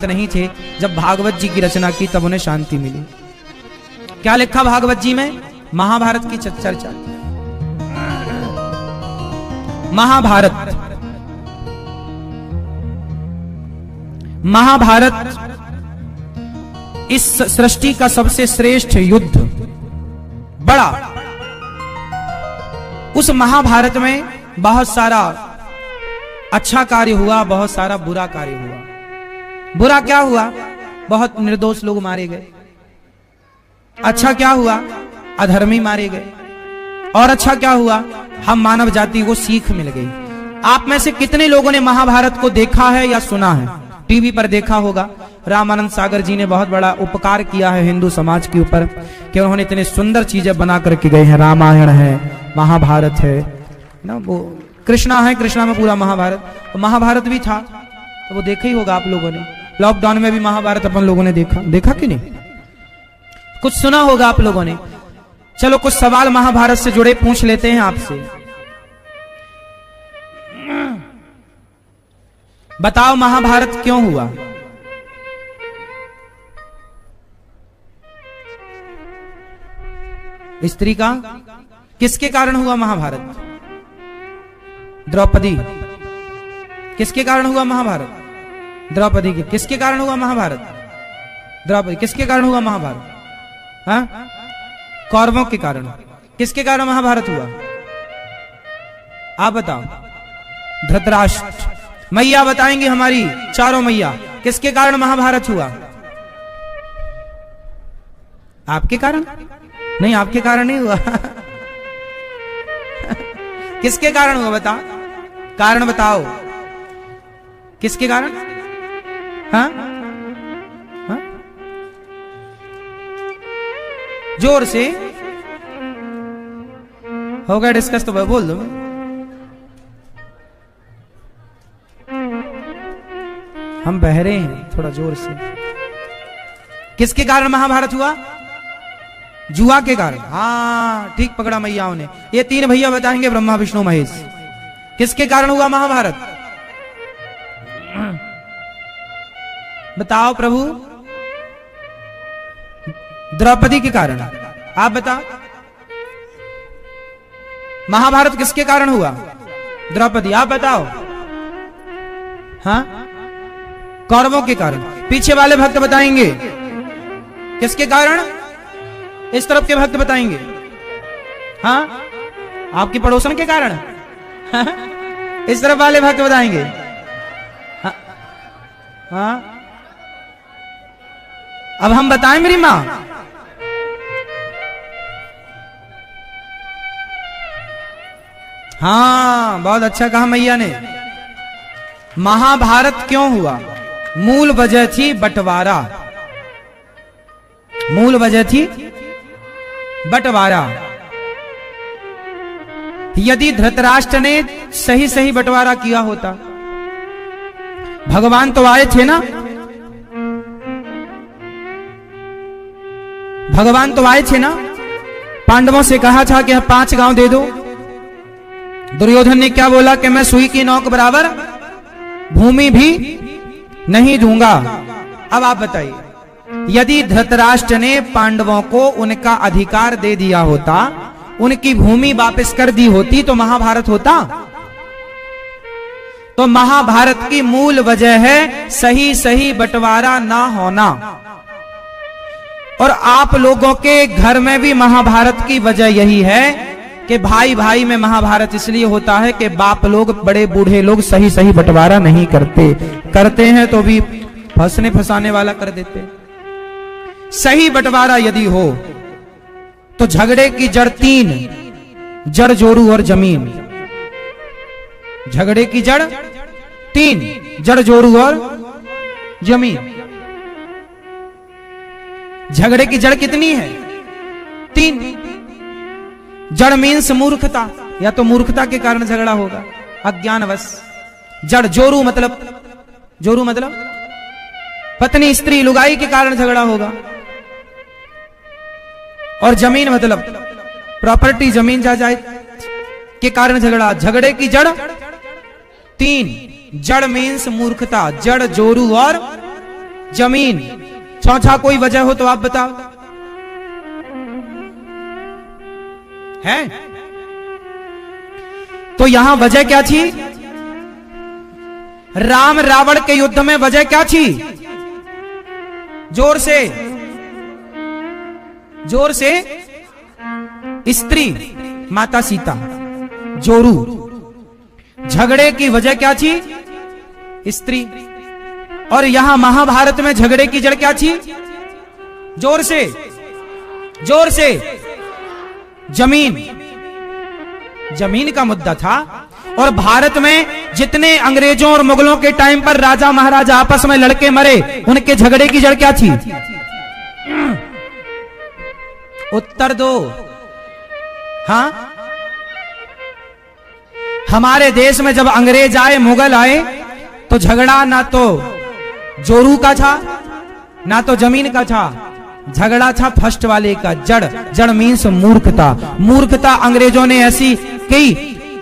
नहीं थे, जब भागवत जी की रचना की तब उन्हें शांति मिली। क्या लिखा भागवत जी में? महाभारत की चर्चा। महाभारत इस सृष्टि का सबसे श्रेष्ठ युद्ध, बड़ा। उस महाभारत में बहुत सारा अच्छा कार्य हुआ, बहुत सारा बुरा कार्य हुआ। बुरा क्या हुआ? बहुत निर्दोष लोग मारे गए। अच्छा क्या हुआ? अधर्मी मारे गए। और अच्छा क्या हुआ? हम मानव जाति को सीख मिल गई। आप में से कितने लोगों ने महाभारत को देखा है या सुना है? टीवी पर देखा होगा। रामानंद सागर जी ने बहुत बड़ा उपकार किया है हिंदू समाज के ऊपर कि उन्होंने इतने सुंदर चीजें बना करके गए हैं। रामायण है, महाभारत है ना, वो कृष्णा है, कृष्णा में पूरा महाभारत। महाभारत भी था तो वो देखा ही होगा आप लोगों ने। लॉकडाउन में भी महाभारत अपन लोगों ने देखा कि नहीं? कुछ सुना होगा आप लोगों ने। चलो कुछ सवाल महाभारत से जुड़े पूछ लेते हैं आपसे। बताओ महाभारत क्यों हुआ? स्त्री का किसके कारण हुआ महाभारत? द्रौपदी। किसके कारण हुआ महाभारत? द्रौपदी के। किसके कारण हुआ महाभारत? द्रौपदी। किसके कारण हुआ महाभारत? हाँ? कौरवों के कारण। किसके कारण महाभारत हुआ? आप बताओ। धृतराष्ट्र। मैया बताएंगे हमारी चारों मैया, किसके कारण महाभारत हुआ? आपके कारण? नहीं, आपके कारण नहीं हुआ। किसके कारण हुआ? बताओ, कारण बताओ। किसके कारण? हाँ? हाँ? जोर से हो गया डिस्कस तो बोल दो। हम बहरे हैं, थोड़ा जोर से। किसके कारण महाभारत हुआ? जुआ के कारण। हाँ, ठीक पकड़ा मैयाओं ने। ये तीन भैया बताएंगे, ब्रह्मा विष्णु महेश। किसके कारण हुआ महाभारत? बताओ प्रभु। द्रौपदी के कारण। आप बताओ। महाभारत किसके कारण हुआ? द्रौपदी। आप बताओ। हाँ? कौरवों के कारण। पीछे वाले भक्त बताएंगे किसके कारण? इस तरफ के भक्त बताएंगे। हाँ? आपकी पड़ोसन के कारण। हाँ? इस तरफ वाले भक्त बताएंगे। हाँ? हाँ? अब हम बताएं मेरी मां? हाँ, बहुत अच्छा कहा मैया ने। महाभारत क्यों हुआ? मूल वजह थी बंटवारा। मूल वजह थी बंटवारा। यदि धृतराष्ट्र ने सही सही बंटवारा किया होता, भगवान तो आए थे ना, भगवान तो आए थे ना, पांडवों से कहा था कि 5 गांव दे दो। दुर्योधन ने क्या बोला कि मैं सुई की नोक बराबर भूमि भी नहीं दूंगा। अब आप बताइए, यदि धृतराष्ट्र ने पांडवों को उनका अधिकार दे दिया होता, उनकी भूमि वापस कर दी होती, तो महाभारत होता? तो महाभारत की मूल वजह है सही सही बंटवारा ना होना। और आप लोगों के घर में भी महाभारत की वजह यही है कि भाई भाई में महाभारत इसलिए होता है कि बाप लोग, बड़े बूढ़े लोग सही सही बंटवारा नहीं करते हैं तो भी फंसने फंसाने वाला कर देते। सही बंटवारा यदि हो तो झगड़े की जड़ 3, जड़, जोरू और जमीन। झगड़े की जड़ 3, जड़, जोरू और जमीन। झगड़े की जड़ कितनी है? 3। जड़ मीन्स मूर्खता, या तो मूर्खता के कारण झगड़ा होगा, अज्ञानवश। जड़, जोरू मतलब पत्नी, स्त्री, लुगाई के कारण झगड़ा होगा। और जमीन मतलब प्रॉपर्टी, जमीन जायदाद के कारण झगड़ा। झगड़े की जड़ 3, जड़ मीन्स मूर्खता, जड़, जोरू और जमीन। चौथा कोई वजह हो तो आप बताओ। है तो यहां वजह क्या थी? राम रावण के युद्ध में वजह क्या थी? जोर से, जोर से। स्त्री माता सीता, जोरू। झगड़े की वजह क्या थी? स्त्री। और यहां महाभारत में झगड़े की जड़ क्या थी? जोर से, जोर से। जमीन, जमीन का मुद्दा था। और भारत में जितने अंग्रेजों और मुगलों के टाइम पर राजा महाराजा आपस में लड़के मरे, उनके झगड़े की जड़ क्या थी? उत्तर दो। हां, हमारे देश में जब अंग्रेज आए, मुगल आए, तो झगड़ा ना तो जोरू का था ना तो जमीन का था, झगड़ा था फर्स्ट वाले का, जड़। जड़ मीन्स मूर्खता। मूर्खता अंग्रेजों ने ऐसी की,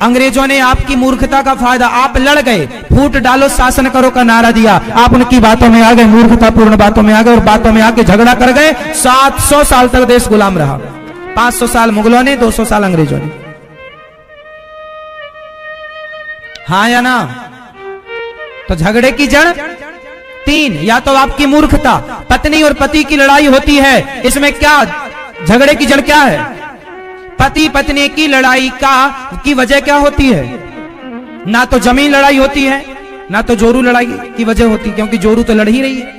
अंग्रेजों ने आपकी मूर्खता का फायदा, आप लड़ गए, फूट डालो शासन करो का नारा दिया, आप उनकी बातों में आ गए, मूर्खतापूर्ण बातों में आ गए और बातों में आके झगड़ा कर गए। 700 साल तक देश गुलाम रहा। 500 साल मुगलों ने, 200 साल अंग्रेजों ने। हाँ या ना? तो झगड़े की जड़ 3, या तो आपकी मूर्खता, पत्नी और पति की लड़ाई होती है, इसमें क्या झगड़े की जड़ क्या है? पति पत्नी की लड़ाई की वजह क्या होती है? ना तो जमीन लड़ाई होती है, ना तो जोरू लड़ाई की वजह होती है, क्योंकि जोरू तो लड़ ही रही है।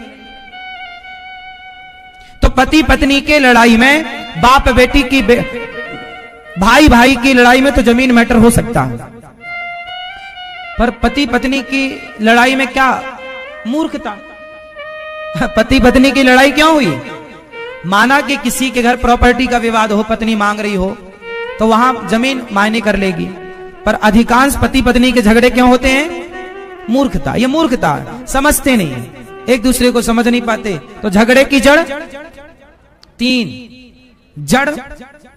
तो पति पत्नी के लड़ाई में, बाप बेटी की, भाई भाई की लड़ाई में तो जमीन मैटर हो सकता है, पर पति पत्नी की लड़ाई में क्या? मूर्खता। पति पत्नी की लड़ाई क्यों हुई? माना कि किसी के घर प्रॉपर्टी का विवाद हो, पत्नी मांग रही हो, तो वहां जमीन मायने कर लेगी, पर अधिकांश पति पत्नी के झगड़े क्यों होते हैं? मूर्खता। ये मूर्खता है, समझते नहीं है, एक दूसरे को समझ नहीं पाते। तो झगड़े की जड़ 3, जड़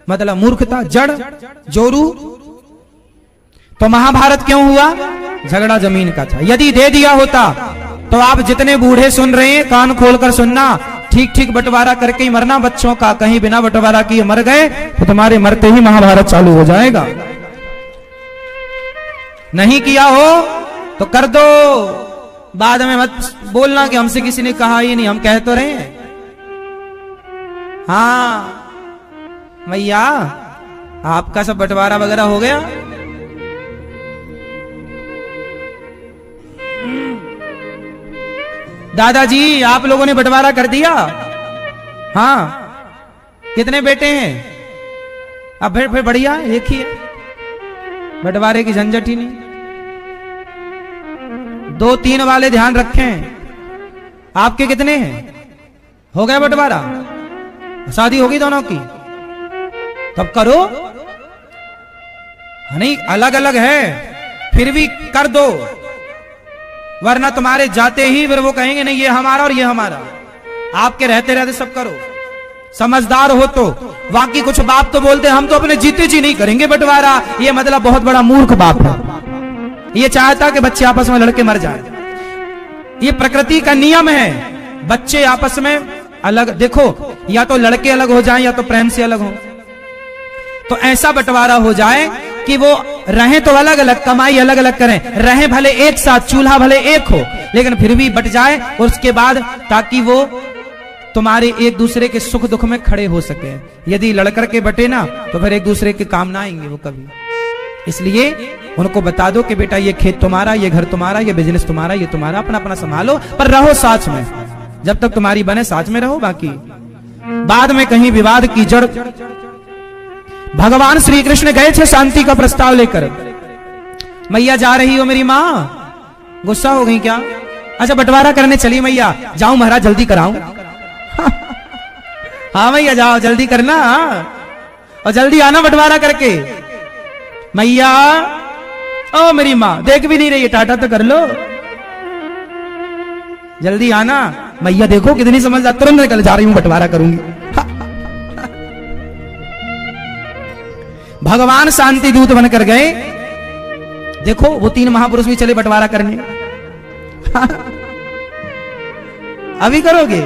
मतलब मूर्खता, जड़ जोरू। तो महाभारत क्यों हुआ? झगड़ा जमीन का था। यदि दे दिया होता तो आप जितने बूढ़े सुन रहे हैं, कान खोलकर सुनना, ठीक ठीक बंटवारा करके ही मरना बच्चों का। कहीं बिना बंटवारा किए मर गए तो तुम्हारे मरते ही महाभारत चालू हो जाएगा। नहीं किया हो तो कर दो, बाद में मत बोलना कि हमसे किसी ने कहा ही नहीं, हम कह तो रहे हैं। हाँ भैया, आपका सब बंटवारा वगैरह हो गया? दादाजी आप लोगों ने बंटवारा कर दिया? हाँ। कितने बेटे हैं? अब फिर बढ़िया, एक ही है, बंटवारे की झंझट ही नहीं। 2-3 वाले ध्यान रखें। आपके कितने हैं? हो गया बंटवारा? शादी होगी दोनों की? तब करो। नहीं, अलग अलग है फिर भी कर दो, वरना तुम्हारे जाते ही फिर वो कहेंगे नहीं ये हमारा और ये हमारा। आपके रहते रहते सब करो। समझदार हो तो। बाकी कुछ बाप तो बोलते हम तो अपने जीते जी नहीं करेंगे बंटवारा, ये मतलब बहुत बड़ा मूर्ख बाप है। ये चाहता कि बच्चे आपस में लड़के मर जाए। ये प्रकृति का नियम है, बच्चे आपस में अलग, देखो या तो लड़के अलग हो जाएं या तो प्रेम से अलग हो। तो ऐसा बंटवारा हो जाए कि वो रहें तो अलग अलग, कमाई अलग अलग करें, रहें भले एक साथ, चूल्हा भले एक हो, लेकिन फिर भी बट जाए। और उसके बाद ताकि वो तुम्हारे एक दूसरे के सुख दुख में खड़े हो सके। यदि लड़कर के बटे ना तो फिर एक दूसरे के काम ना आएंगे वो कभी। इसलिए उनको बता दो कि बेटा ये खेत तुम्हारा, ये घर तुम्हारा, ये बिजनेस तुम्हारा, ये तुम्हारा, अपना अपना संभालो, पर रहो साथ में। जब तक तुम्हारी बने साथ में रहो, बाकी बाद में कहीं विवाद की जड़। भगवान श्री कृष्ण गए थे शांति का प्रस्ताव लेकर। मैया जा रही हो मेरी माँ? गुस्सा हो गई क्या? अच्छा बंटवारा करने चली मैया, जाऊं महाराज जल्दी कराऊं? हाँ मैया जाओ जल्दी करना, और जल्दी आना बंटवारा करके। मैया, ओ मेरी माँ देख भी नहीं रही है, टाटा तो कर लो, जल्दी आना। मैया देखो कितनी समझदार, तुरंत निकल जा रही हूं, बंटवारा करूंगी। भगवान शांति दूत बनकर गए। देखो वो 3 महापुरुष भी चले बंटवारा करने। अभी करोगे?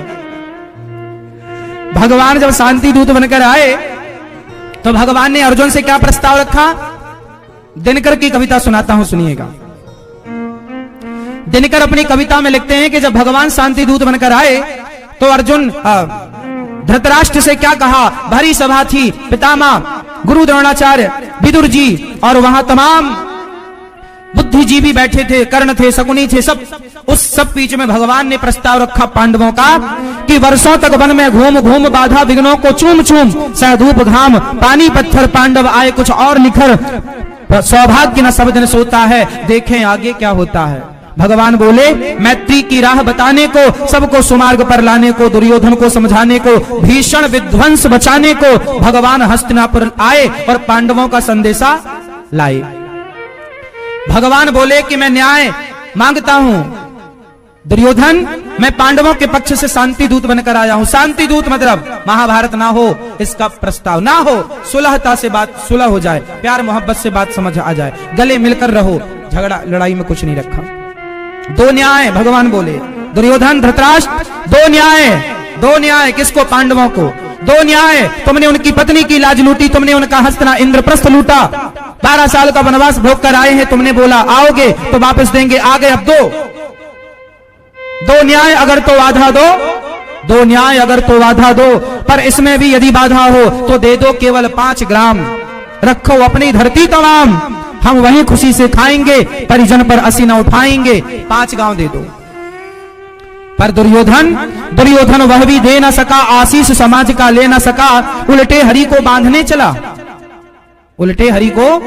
भगवान जब शांति दूत बनकर आए तो भगवान ने अर्जुन से क्या प्रस्ताव रखा? दिनकर की कविता सुनाता हूं, सुनिएगा। दिनकर अपनी कविता में लिखते हैं कि जब भगवान शांति दूत बनकर आए तो अर्जुन धृतराष्ट्र से क्या कहा? भरी सभा थी, पितामह गुरु द्रोणाचार्य, विदुर जी और वहां तमाम बुद्धिजीवी बैठे थे, कर्ण थे, शकुनी थे, सब। उस सब बीच में भगवान ने प्रस्ताव रखा पांडवों का कि वर्षों तक वन में घूम घूम बाधा विघ्नों को चूम चूम, सहधूप घाम पानी पत्थर पांडव आए कुछ और निखर, सौभाग्य न सब दिन सोता है, देखें आगे क्या होता है। भगवान बोले मैत्री की राह बताने को, सबको सुमार्ग पर लाने को, दुर्योधन को समझाने को, भीषण विध्वंस बचाने को भगवान हस्तिनापुर आए और पांडवों का संदेशा लाए। भगवान बोले कि मैं न्याय मांगता हूं, दुर्योधन मैं पांडवों के पक्ष से शांति दूत बनकर आया हूं। शांति दूत मतलब महाभारत ना हो, इसका प्रस्ताव ना हो, सुलहता से बात सुलह हो जाए, प्यार मोहब्बत से बात समझ आ जाए, गले मिलकर रहो, झगड़ा लड़ाई में कुछ नहीं रखा। दो न्याय भगवान बोले, दुर्योधन धृतराष्ट्र दो न्याय किसको? पांडवों को। दो न्याय, तुमने उनकी पत्नी की लाज लूटी, तुमने उनका हस्तना इंद्रप्रस्थ लूटा, 12 साल का वनवास भोग कर आए हैं, तुमने बोला आओगे तो वापस देंगे, आ गए, अब दो न्याय अगर तो बाधा दो, दो न्याय अगर तो बाधा दो, पर इसमें भी यदि बाधा हो तो दे दो केवल 5 ग्राम, रखो अपनी धरती तमाम, हम वहीं खुशी से खाएंगे, परिजन पर असी न उठाएंगे, 5 गांव दे दो। पर दुर्योधन वह भी दे न सका, आशीष समाज का ले न सका, उल्टे हरि को बांधने चला, उल्टे हरि को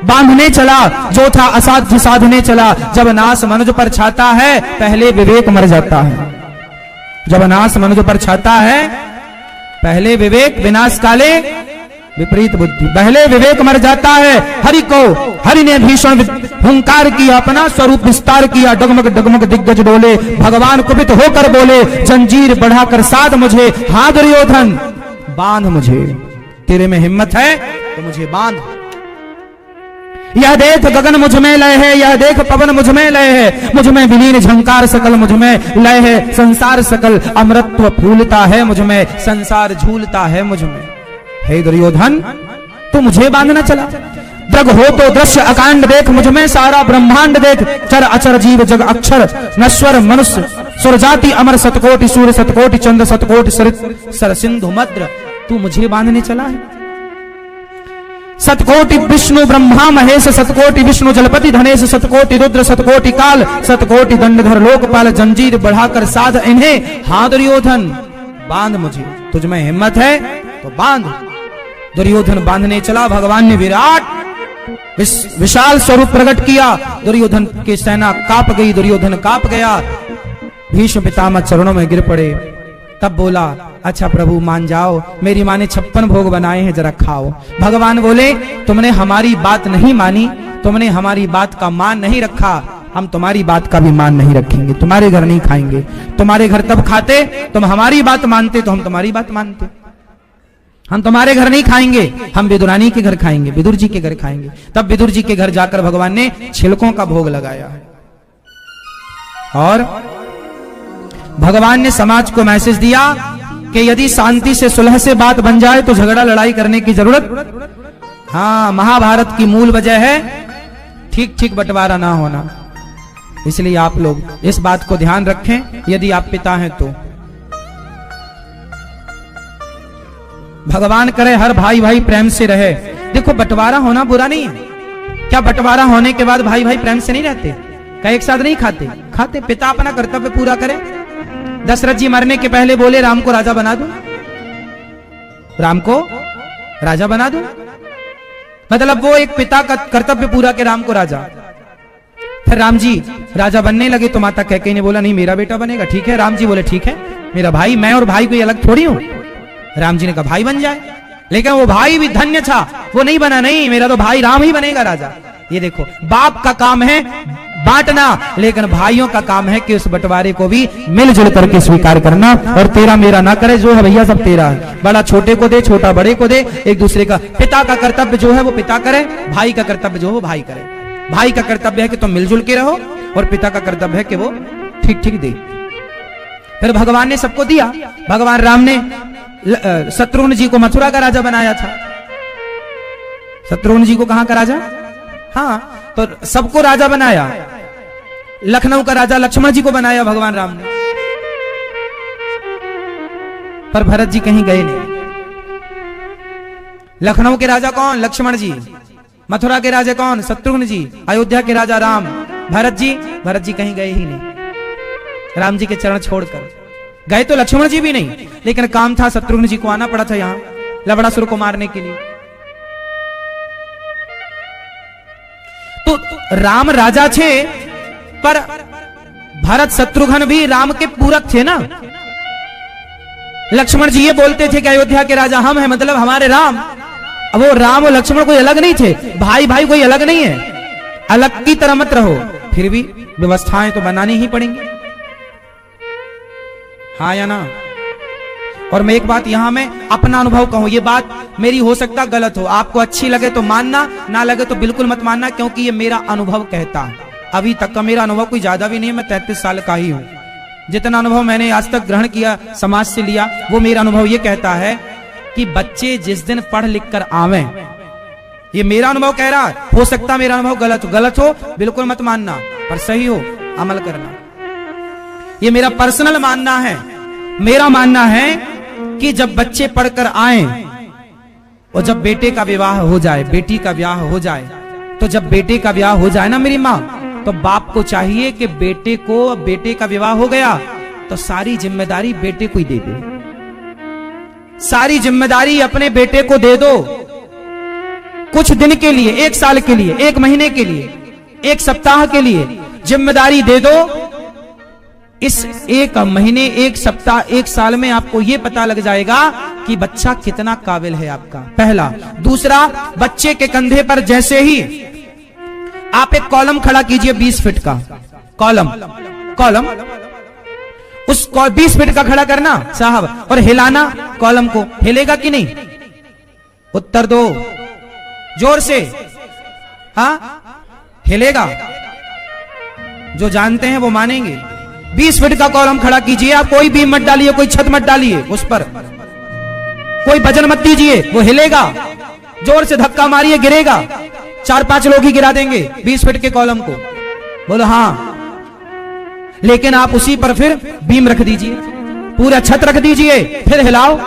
बांधने चला, जो था असाध्य साधने चला। जब नाश मनुज पर छाता है पहले विवेक मर जाता है, जब नाश मनुज पर छाता है पहले विवेक, विनाश काले विपरीत बुद्धि, पहले विवेक मर जाता है। हरि ने भीषण हुंकार किया, अपना स्वरूप विस्तार किया, डगमग डगमग दिग्गज डोले, भगवान कुपित होकर बोले जंजीर बढ़ाकर साध मुझे, हाँ दुर्योधन बांध मुझे, तेरे में हिम्मत है तो मुझे बांध। यह देख गगन मुझ में लय है, यह देख पवन मुझ में लय है, मुझ में विलीन झंकार सकल मुझ में लय है, संसार सकल अमृतत्व फूलता है मुझ में, संसार झूलता है मुझ में। हे दुर्योधन तू मुझे बांधना चला, दृग हो तो दृश्य अकांड देख, मुझ में सारा ब्रह्मांड देख, चर अचर जीव जग अक्षर नश्वर मनुष्य सुर जाति अमर, सतकोटि सूर्य सतकोटि चंद्र सतकोटि सर सिंधु मद्र, तू मुझे बांधने चला है। सतकोटि विष्णु ब्रह्मा महेश, सतकोटि विष्णु जलपति धनेश, सतकोटि रुद्र सतकोटि काल, सतकोटि दंडधर लोकपाल, जंजीर बढ़ाकर साध इन्हें, हाँ दुर्योधन बांध मुझे, तुझ में हिम्मत है तो बांध। दुर्योधन बांधने चला, भगवान ने विराट विशाल स्वरूप प्रकट किया, दुर्योधन की सेना कांप गई, दुर्योधन कांप गया, भीष्म पितामह चरणों में गिर पड़े। तब बोला अच्छा प्रभु मान जाओ, मेरी माँ ने 56 भोग बनाए हैं, जरा खाओ। भगवान बोले तुमने हमारी बात नहीं मानी, तुमने हमारी बात का मान नहीं रखा, हम तुम्हारी बात का भी मान नहीं रखेंगे, तुम्हारे घर नहीं खाएंगे। तुम्हारे घर तब खाते, तुम हमारी बात मानते तो हम तुम्हारी बात मानते। हम तुम्हारे घर नहीं खाएंगे, हम विदुरानी के घर खाएंगे, विदुर जी के घर खाएंगे। तब विदुर जी के घर जाकर भगवान ने छिलकों का भोग लगाया है। और भगवान ने समाज को मैसेज दिया कि यदि शांति से सुलह से बात बन जाए तो झगड़ा लड़ाई करने की जरूरत, हाँ महाभारत की मूल वजह है ठीक ठीक बंटवारा ना होना। इसलिए आप लोग इस बात को ध्यान रखें, यदि आप पिता हैं तो। भगवान करे हर भाई भाई प्रेम से रहे। देखो बंटवारा होना बुरा नहीं है, क्या बंटवारा होने के बाद भाई भाई प्रेम से नहीं रहते? क्या एक साथ नहीं खाते? खाते। पिता अपना कर्तव्य पूरा करे। दशरथ जी मरने के पहले बोले राम को राजा बना दो, राम को राजा बना दो, मतलब वो एक पिता का कर्तव्य पूरा के राम को राजा। फिर राम जी राजा बनने लगे तो माता कैकेयी ने बोला नहीं मेरा बेटा बनेगा। ठीक है, राम जी बोले ठीक है, मेरा भाई, मैं और भाई कोई अलग थोड़ी हूं। राम जी ने कहा भाई बन जाए, लेकिन वो भाई भी धन्य था, वो नहीं बना, नहीं मेरा तो भाई राम ही बनेगा राजा। ये देखो बाप का काम है बांटना, लेकिन भाइयों का काम है कि उस बंटवारे को भी मिलजुल करके स्वीकार करना, और तेरा मेरा ना करे, जो है भैया सब तेरा है। बड़ा छोटे को दे, छोटा बड़े को दे, एक दूसरे का। पिता का कर्तव्य जो है वो पिता करे, भाई का कर्तव्य जो है वो भाई करे। भाई का कर्तव्य है कि तुम मिलजुल के रहो, और पिता का कर्तव्य है कि वो ठीक ठीक दे। फिर भगवान ने सबको दिया। भगवान राम ने शत्रुघ्न जी को मथुरा का राजा बनाया था। शत्रुघ्न जी को कहां का राजा? हाँ, तो सबको राजा बनाया। लखनऊ का राजा लक्ष्मण जी को बनाया भगवान राम ने। पर भरत जी कहीं गए नहीं। लखनऊ के राजा कौन? लक्ष्मण जी। मथुरा के राजा कौन? शत्रुघ्न जी। अयोध्या के राजा राम। भरत जी कहीं गए ही नहीं। राम जी के चरण छोड़कर गए तो लक्ष्मण जी भी नहीं, लेकिन काम था, शत्रुघ्न जी को आना पड़ा था यहां लवणासुर को मारने के लिए। तो राम राजा थे, पर भरत शत्रुघ्न भी राम के पूरक थे ना। लक्ष्मण जी ये बोलते थे कि अयोध्या के राजा हम हैं, मतलब हमारे राम। अब वो राम और लक्ष्मण कोई अलग नहीं थे, भाई भाई कोई अलग नहीं है। अलग की तरह मत रहो, फिर भी व्यवस्थाएं तो बनानी ही पड़ेंगी, हाँ या ना। और मैं एक बात यहां में अपना अनुभव कहूं, ये बात मेरी हो सकता गलत हो, आपको अच्छी लगे तो मानना, ना लगे तो बिल्कुल मत मानना, क्योंकि ये मेरा अनुभव कहता है। अभी तक का मेरा अनुभव कोई ज्यादा भी नहीं है, मैं 33 साल का ही हूं। जितना अनुभव मैंने आज तक ग्रहण किया, समाज से लिया, वो मेरा अनुभव ये कहता है कि बच्चे जिस दिन पढ़ लिख कर आवे, ये मेरा अनुभव कह रहा है, हो सकता मेरा अनुभव गलत हो बिल्कुल मत मानना, पर सही हो अमल करना। ये मेरा पर्सनल मानना है। मेरा मानना है कि जब बच्चे पढ़कर आए और जब बेटे का विवाह हो जाए, बेटी का ब्याह हो जाए, तो जब बेटे का ब्याह हो जाए ना मेरी माँ, तो बाप को चाहिए कि बेटे का विवाह हो गया तो सारी जिम्मेदारी बेटे को ही दे दे। सारी जिम्मेदारी अपने बेटे को दे दो। कुछ दिन के लिए, 1 साल के लिए, 1 महीने के लिए, 1 सप्ताह के लिए जिम्मेदारी दे दो। इस 1 महीने, 1 सप्ताह, 1 साल में आपको यह पता लग जाएगा कि बच्चा कितना काबिल है आपका, पहला। दूसरा, बच्चे के कंधे पर जैसे ही आप एक कॉलम खड़ा कीजिए, 20 फीट का कॉलम, उस 20 फीट का खड़ा करना साहब, और हिलाना कॉलम को, हिलेगा कि नहीं? उत्तर दो जोर से। हाँ, हिलेगा। जो जानते हैं वो मानेंगे। 20 फीट का कॉलम खड़ा कीजिए, आप कोई बीम मत डालिए, कोई छत मत डालिए, उस पर कोई वजन मत दीजिए, वो हिलेगा। जोर से धक्का मारिए, गिरेगा। 4-5 लोग ही गिरा देंगे 20 फीट के कॉलम को। बोलो हाँ, लेकिन आप उसी पर फिर बीम रख दीजिए, पूरा छत रख दीजिए, फिर हिलाओ,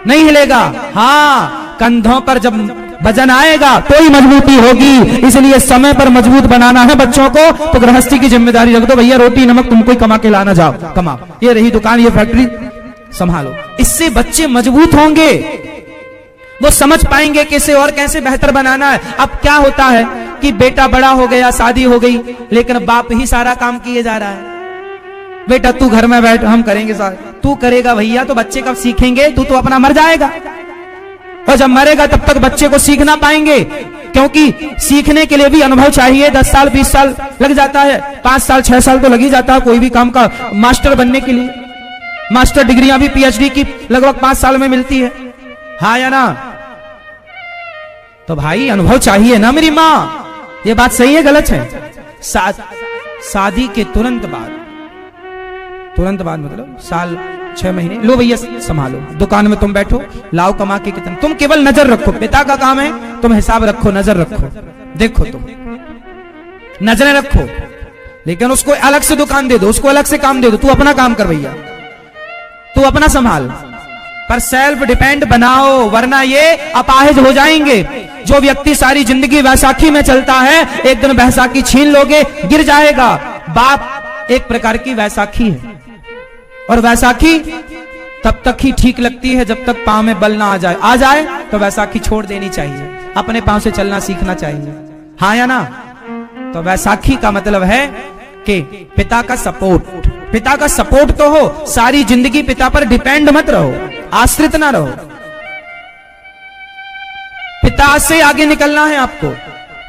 नहीं हिलेगा। हाँ, कंधों पर जब वजन आएगा तो ही मजबूती होगी। इसलिए समय पर मजबूत बनाना है बच्चों को, तो गृहस्थी की जिम्मेदारी रख दो। भैया रोटी नमक तुमको ही कमा के लाना, जाओ कमाओ, ये रही दुकान, ये फैक्ट्री संभालो। इससे बच्चे मजबूत होंगे, वो समझ पाएंगे कैसे और कैसे बेहतर बनाना है। अब क्या होता है कि बेटा बड़ा हो गया, शादी हो गई, लेकिन बाप ही सारा काम किए जा रहा है। बेटा तू घर में बैठ, हम करेंगे सारा। तू करेगा भैया तो बच्चे कब सीखेंगे? तू तो अपना मर जाएगा, और जब मरेगा तब तक बच्चे को सीख ना पाएंगे, क्योंकि सीखने के लिए भी अनुभव चाहिए। 10 साल 20 साल लग जाता है, 5 साल 6 साल तो लग ही जाता है कोई भी काम का। मास्टर बनने के लिए मास्टर डिग्रियां भी PhD की लगभग 5 साल में मिलती है, हाँ या ना? तो भाई अनुभव चाहिए ना मेरी माँ। ये बात सही है गलत है? शादी के तुरंत बाद मतलब साल 6 महीने, लो भैया संभालो, दुकान में तुम बैठो, लाओ कमा के कितना। तुम केवल नजर रखो, पिता का काम है, तुम हिसाब रखो, नजर रखो, देखो, तुम नजरें रखो, लेकिन उसको अलग से दुकान दे दो, उसको अलग से काम दे दो। तू अपना काम कर भैया, तू अपना संभाल, पर सेल्फ डिपेंड बनाओ, वरना ये अपाहिज हो जाएंगे। जो व्यक्ति सारी जिंदगी वैसाखी में चलता है, एक दिन बैसाखी छीन लोगे, गिर जाएगा। बाप एक प्रकार की वैसाखी है, और वैसाखी तब तक ही ठीक लगती है जब तक पांव में बल ना आ जाए तो वैसाखी छोड़ देनी चाहिए, अपने पांव से चलना सीखना चाहिए, हाँ या ना? तो वैसाखी का मतलब है कि पिता का सपोर्ट तो हो, सारी जिंदगी पिता पर डिपेंड मत रहो, आश्रित ना रहो। पिता से आगे निकलना है आपको,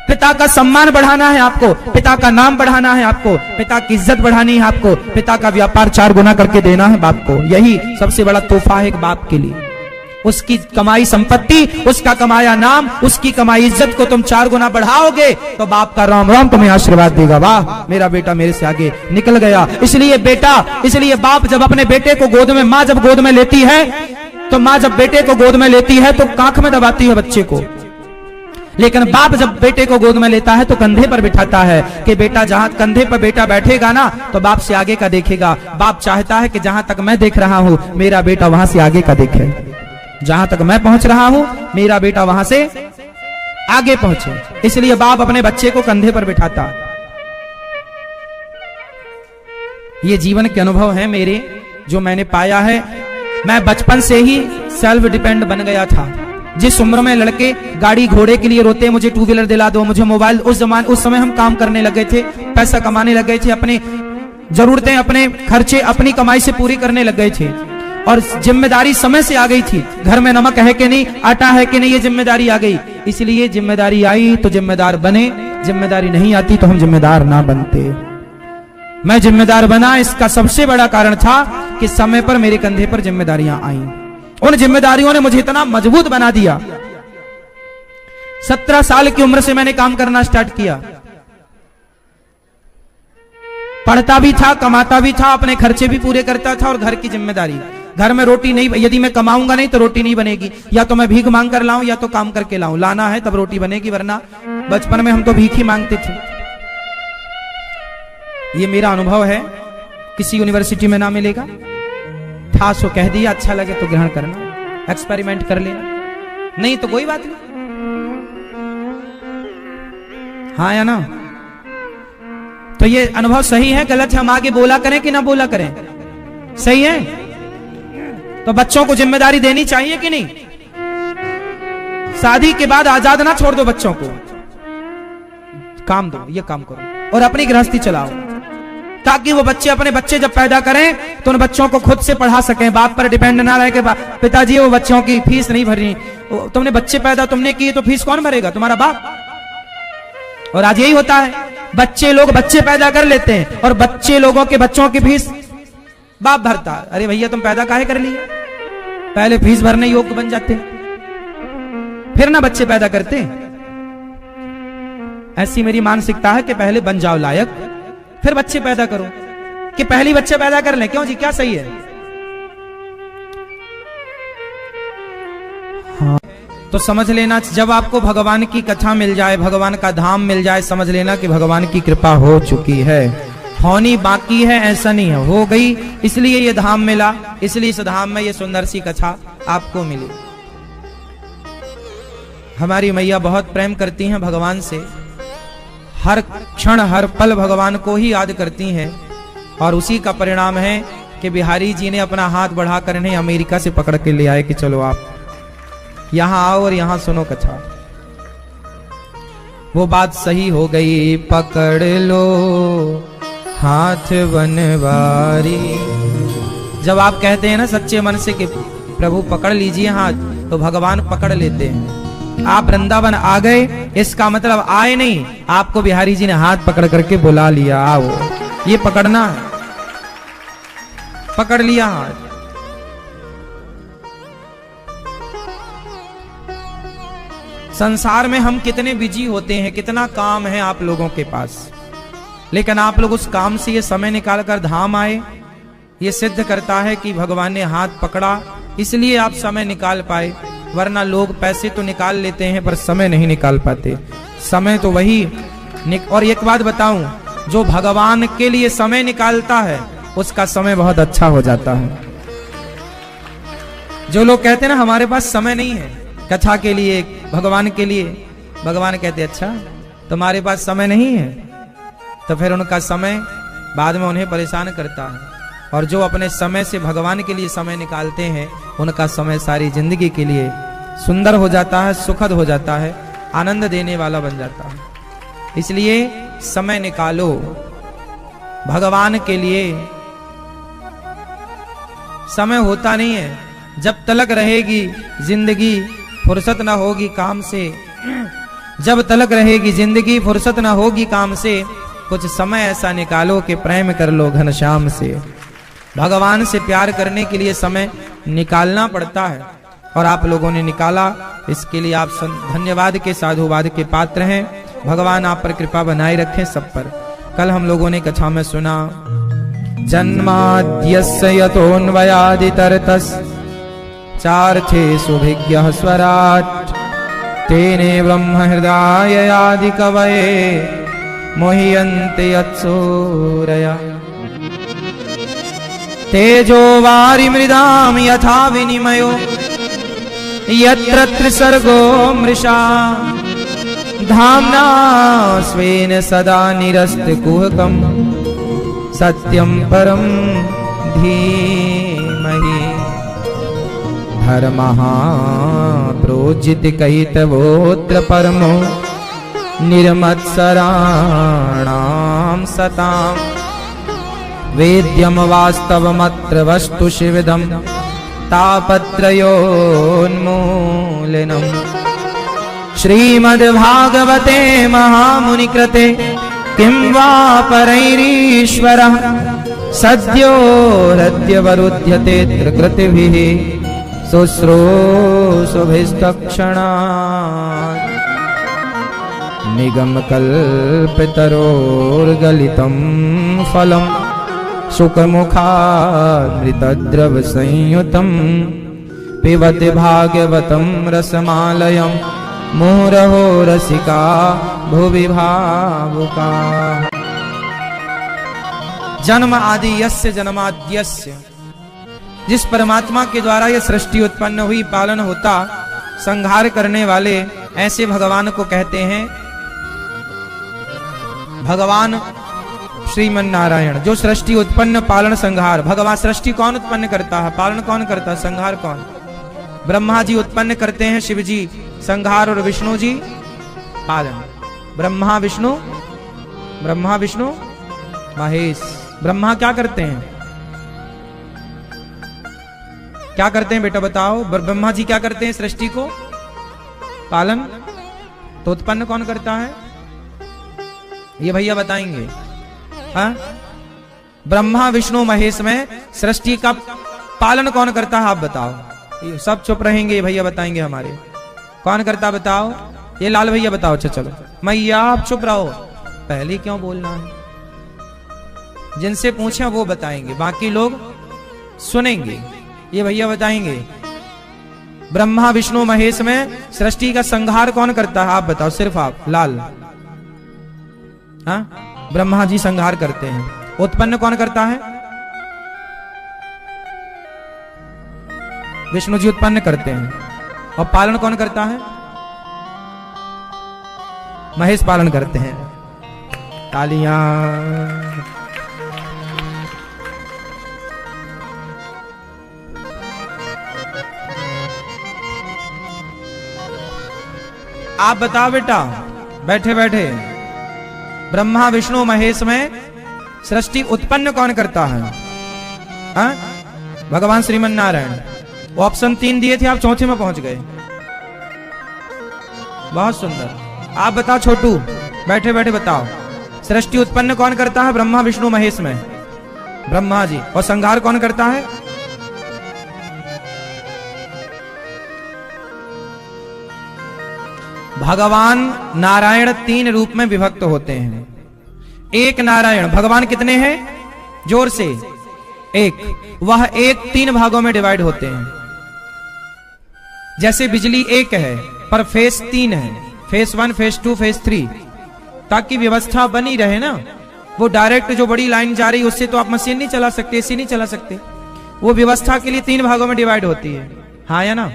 पिता का सम्मान बढ़ाना है आपको, पिता का नाम बढ़ाना है आपको, पिता की इज्जत बढ़ानी है आपको, पिता का व्यापार 4 गुना करके देना है बाप को। यही सबसे बड़ा तोहफा है एक बाप के लिए। उसकी कमाई संपत्ति, उसका कमाया नाम, उसकी कमाई इज्जत को तुम 4 गुना बढ़ाओगे तो बाप का राम राम तुम्हें आशीर्वाद देगा, वाह मेरा बेटा मेरे से आगे निकल गया। इसलिए बाप जब अपने बेटे को गोद में, माँ जब गोद में लेती है तो माँ जब बेटे को गोद में लेती है तो कांख में दबाती है बच्चे को, लेकिन बाप जब बेटे को गोद में लेता है तो कंधे पर बिठाता है कि बेटा, जहां कंधे पर बेटा बैठेगा ना तो बाप से आगे का देखेगा। बाप चाहता है कि जहां तक मैं देख रहा हूं मेरा बेटा वहां से आगे का देखे, जहां तक मैं पहुंच रहा हूं मेरा बेटा वहां से आगे पहुंचे। इसलिए बाप अपने बच्चे को कंधे पर बिठाता। ये जीवन के अनुभव है मेरे, जो मैंने पाया है। मैं बचपन से ही सेल्फ डिपेंड बन गया था। जिस उम्र में लड़के गाड़ी घोड़े के लिए रोते, मुझे 2 व्हीलर दिला दो, मुझे मोबाइल, उस समय हम काम करने लगे थे, पैसा कमाने लगे थे, अपनी जरूरतें, अपने खर्चे अपनी कमाई से पूरी करने लग गए थे और जिम्मेदारी समय से आ गई थी। घर में नमक है कि नहीं, आटा है कि नहीं, ये जिम्मेदारी आ गई। इसलिए जिम्मेदारी आई तो जिम्मेदार बने, जिम्मेदारी नहीं आती तो हम जिम्मेदार ना बनते। मैं जिम्मेदार बना, इसका सबसे बड़ा कारण था कि समय पर मेरे कंधे पर जिम्मेदारियां आईं। उन जिम्मेदारियों ने मुझे इतना मजबूत बना दिया। 17 साल की उम्र से मैंने काम करना स्टार्ट किया। पढ़ता भी था, कमाता भी था, अपने खर्चे भी पूरे करता था और घर की जिम्मेदारी। घर में रोटी नहीं, यदि मैं कमाऊंगा नहीं तो रोटी नहीं बनेगी, या तो मैं भीख मांग कर लाऊं या तो काम करके लाऊं। लाना है तब रोटी बनेगी, वरना बचपन में हम तो भीख ही मांगते थे। ये मेरा अनुभव है, किसी यूनिवर्सिटी में ना मिलेगा। था सो कह दिया, अच्छा लगे तो ग्रहण करना, एक्सपेरिमेंट कर लेना, नहीं तो कोई बात नहीं। हाँ या ना? तो ये अनुभव सही है गलत है, हम आगे बोला करें कि ना बोला करें? सही है। तो बच्चों को जिम्मेदारी देनी चाहिए कि नहीं? शादी के बाद आजाद ना छोड़ दो बच्चों को, काम दो, ये काम करो और अपनी गृहस्थी चलाओ, ताकि वो अपने बच्चे जब पैदा करें तो उन बच्चों को खुद से पढ़ा सकें, बाप पर डिपेंड ना रहे कि पिताजी वो बच्चों की फीस नहीं भर रही। तुमने बच्चे पैदा तुमने किए तो फीस कौन भरेगा? तुम्हारा बाप। और आज यही होता है, लोग बच्चे पैदा कर लेते हैं और बच्चे लोगों के बच्चों की फीस बाप भरता। अरे भैया तुम पैदा काहे कर लिए? पहले फीस भरने योग्य बन जाते फिर ना बच्चे पैदा करते। ऐसी मेरी मानसिकता है कि पहले बन जाओ लायक फिर बच्चे पैदा करो, कि पहली बच्चे पैदा कर लें। क्यों जी, क्या सही है? हाँ। तो समझ लेना, जब आपको भगवान की कथा मिल जाए, भगवान का धाम मिल जाए, समझ लेना कि भगवान की कृपा हो चुकी है। होनी बाकी है ऐसा नहीं है, हो गई, इसलिए ये धाम मिला, इसलिए इस धाम में ये सुंदर सी कथा आपको मिली। हमारी मैया बहुत प्रेम करती हैं भगवान से, हर क्षण हर पल भगवान को ही याद करती हैं और उसी का परिणाम है कि बिहारी जी ने अपना हाथ बढ़ाकर इन्हें अमेरिका से पकड़ के ले आए कि चलो आप यहां आओ और यहां सुनो कथा। वो बात सही हो गई, पकड़ लो हाथ बनवारी। जब आप कहते हैं ना सच्चे मन से कि प्रभु पकड़ लीजिए हाथ, तो भगवान पकड़ लेते हैं। आप वृंदावन आ गए, इसका मतलब आए नहीं, आपको बिहारी जी ने हाथ पकड़ करके बुला लिया, आओ। ये पकड़ना है, पकड़ लिया हाथ। संसार में हम कितने बिजी होते हैं, कितना काम है आप लोगों के पास, लेकिन आप लोग उस काम से ये समय निकालकर धाम आए, ये सिद्ध करता है कि भगवान ने हाथ पकड़ा, इसलिए आप समय निकाल पाए। वरना लोग पैसे तो निकाल लेते हैं पर समय नहीं निकाल पाते। समय तो वही और एक बात बताऊं, जो भगवान के लिए समय निकालता है उसका समय बहुत अच्छा हो जाता है। जो लोग कहते हैं ना हमारे पास समय नहीं है कथा के लिए, भगवान के लिए, भगवान कहते अच्छा तुम्हारे पास समय नहीं है, तो फिर उनका समय बाद में उन्हें परेशान करता है। और जो अपने समय से भगवान के लिए समय निकालते हैं उनका समय सारी जिंदगी के लिए सुंदर हो जाता है, सुखद हो जाता है, आनंद देने वाला बन जाता है। इसलिए समय निकालो भगवान के लिए। समय होता नहीं है, जब तलक रहेगी जिंदगी फुर्सत ना होगी काम से, जब तलक रहेगी जिंदगी फुर्सत ना होगी काम से, कुछ समय ऐसा निकालो कि प्रेम कर लो घनश्याम से। भगवान से प्यार करने के लिए समय निकालना पड़ता है। और आप लोगों ने निकाला, इसके लिए आप धन्यवाद के साधुवाद के पात्र हैं। भगवान आप पर कृपा बनाए रखें सब पर। कल हम लोगों ने कथा में सुना, जन्माद्यस्य यतोऽन्वयादितरतस् चार्थेषु स्वराट् तेने ब्रह्म हृदय आदि कवये मोह्यन्ते यत्सूरया तेजो वारिमृदां यथा विनिमयो यत्र त्रिसर्गो मृषा धाम्ना स्वेन सदा निरस्तकुहकं सत्यं परं धीमहि धर्मः प्रोज्झितकैतवोऽत्र परमो निर्मत्सराणां सताम् वेद्यं वास्तवमत्र वस्तु शिवदं तापत्रयोन्मूलनम् श्रीमद्भागवते महामुनिकृते किं वा परैरीश्वरः सद्यो हृद्यवरुध्यते त्रिकृतिभिः शुश्रूषुभिस्तक्षणात् निगमकल्पतरोर्गलितं फलं सुखमुखामृतद्रवसंयुतं पिबति भागवतं रसमालयं मुहुरहो रसिका भुवि भावुका। जन्म आदि यस्य जन्माद्यस्य, जिस परमात्मा के द्वारा यह सृष्टि उत्पन्न हुई, पालन होता, संहार करने वाले, ऐसे भगवान को कहते हैं भगवान श्रीमन नारायण। जो सृष्टि उत्पन्न पालन संहार, भगवान सृष्टि कौन उत्पन्न करता है, पालन कौन करता है, संहार कौन? ब्रह्मा जी उत्पन्न करते हैं, शिव जी संहार और विष्णु जी पालन। ब्रह्मा विष्णु महेश। ब्रह्मा क्या करते हैं, क्या करते हैं बेटा बताओ? ब्रह्मा जी क्या करते हैं? सृष्टि को पालन। तो उत्पन्न कौन करता है, ये भैया बताएंगे। हाँ, ब्रह्मा विष्णु महेश में सृष्टि का पालन कौन करता है, आप बताओ। ये सब चुप रहेंगे, ये भैया बताएंगे हमारे। कौन करता बताओ? ये लाल भैया बताओ। अच्छा चलो मैया आप चुप रहो, पहले क्यों बोलना है? जिनसे पूछे वो बताएंगे, बाकी लोग सुनेंगे। ये भैया बताएंगे ब्रह्मा विष्णु महेश में सृष्टि का संहार कौन करता है, आप बताओ। सिर्फ आप लाल। हाँ, ब्रह्मा जी संहार करते हैं। उत्पन्न कौन करता है? विष्णु जी उत्पन्न करते हैं। और पालन कौन करता है? महेश पालन करते हैं। तालियां। आप बताओ बेटा, बैठे बैठे, ब्रह्मा विष्णु महेश में सृष्टि उत्पन्न कौन करता है? हाँ? भगवान श्रीमन नारायण। ऑप्शन 3 दिए थे, आप चौथे में पहुंच गए। बहुत सुंदर। आप बताओ छोटू, बैठे बैठे बताओ, सृष्टि उत्पन्न कौन करता है ब्रह्मा विष्णु महेश में? ब्रह्मा जी। और संहार कौन करता है? भगवान नारायण 3 रूप में विभक्त होते हैं। एक नारायण, भगवान कितने हैं? जोर से। एक। वह एक 3 भागों में डिवाइड होते हैं। जैसे बिजली एक है पर फेस 3 है, फेस 1, फेस 2, फेस 3, ताकि व्यवस्था बनी रहे ना। वो डायरेक्ट जो बड़ी लाइन जा रही है उससे तो आप मशीन नहीं चला सकते, एसी नहीं चला सकते। वो व्यवस्था के लिए 3 भागों में डिवाइड होती है। हाँ या ना?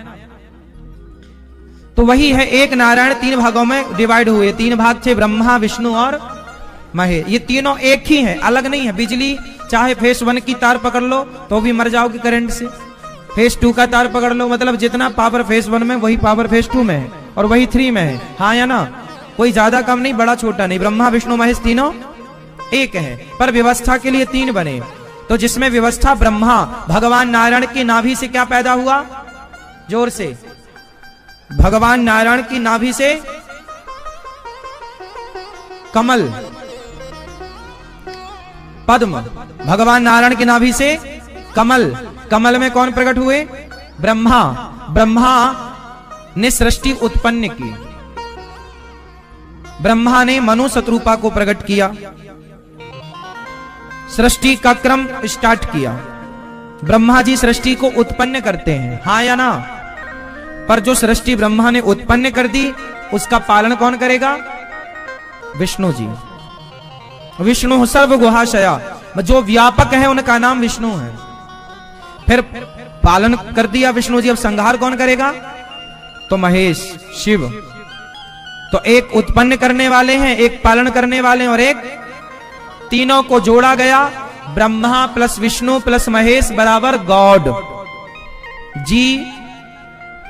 तो वही है, एक नारायण 3 भागों में डिवाइड हुए। 3 भाग थे, ब्रह्मा विष्णु और महेश। ये तीनों एक ही हैं, अलग नहीं है। बिजली चाहे फेस 1 की तार पकड़ लो तो भी मर जाओगे करंट से। फेस 2 का तार पकड़ लो, मतलब जितना पावर फेस 1 में वही पावर फेस 2 में है, और वही 3 में है। हाँ या ना? कोई ज्यादा कम नहीं, बड़ा छोटा नहीं। ब्रह्मा विष्णु महेश तीनों एक है, पर व्यवस्था के लिए 3 बने। तो जिसमें व्यवस्था ब्रह्मा, भगवान नारायण की नाभि से क्या पैदा हुआ? जोर से। भगवान नारायण की नाभि से कमल, पद्म। भगवान नारायण की नाभि से कमल। कमल में कौन प्रकट हुए? ब्रह्मा ने सृष्टि उत्पन्न की। ब्रह्मा ने मनु शत्रुपा को प्रकट किया, सृष्टि का क्रम स्टार्ट किया। ब्रह्मा जी सृष्टि को उत्पन्न करते हैं, हाँ या ना? पर जो सृष्टि ब्रह्मा ने उत्पन्न कर दी उसका पालन कौन करेगा? विष्णु जी। विष्णु सर्व गुहाशया, जो व्यापक है उनका नाम विष्णु है। फिर पालन कर दिया विष्णु जी, अब संहार कौन करेगा? तो महेश शिव। तो एक उत्पन्न करने वाले हैं, एक पालन करने वाले हैं, और एक तीनों को जोड़ा गया। ब्रह्मा प्लस विष्णु प्लस महेश बराबर God. G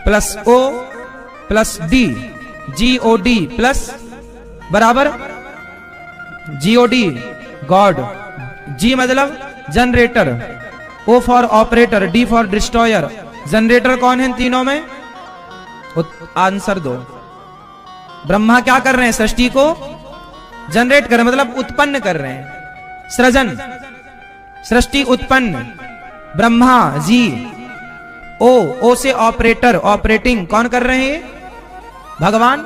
plus O plus D, GOD plus बराबर GOD, गॉड। जी मतलब generator, O for operator, D for destroyer. Generator कौन है इन तीनों में? आंसर दो। ब्रह्मा क्या कर रहे हैं? सृष्टि को जनरेट कर रहे हैं, मतलब उत्पन्न कर रहे हैं, सृजन, सृष्टि उत्पन्न। ब्रह्मा जी। ओ से ऑपरेटर, ऑपरेटिंग कौन कर रहे हैं? भगवान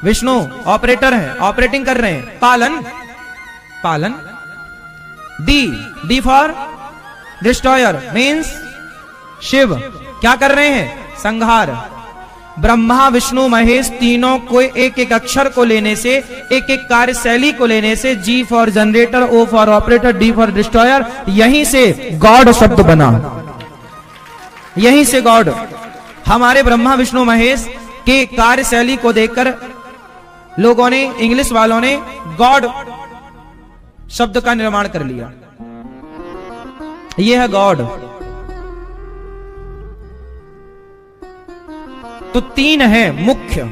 विष्णु ऑपरेटर है, ऑपरेटिंग कर रहे हैं। पालन। D for destroyer means Shiv, क्या कर रहे हैं? संहार। ब्रह्मा विष्णु महेश तीनों को एक एक अक्षर को लेने से, एक एक कार्यशैली को लेने से, G for generator, O for operator, D for destroyer, यहीं से गॉड शब्द बना। यहीं से गॉड। हमारे ब्रह्मा विष्णु महेश के कार्यशैली को देखकर लोगों ने, इंग्लिश वालों ने गॉड शब्द का निर्माण कर लिया। यह है गॉड। तो तीन है मुख्य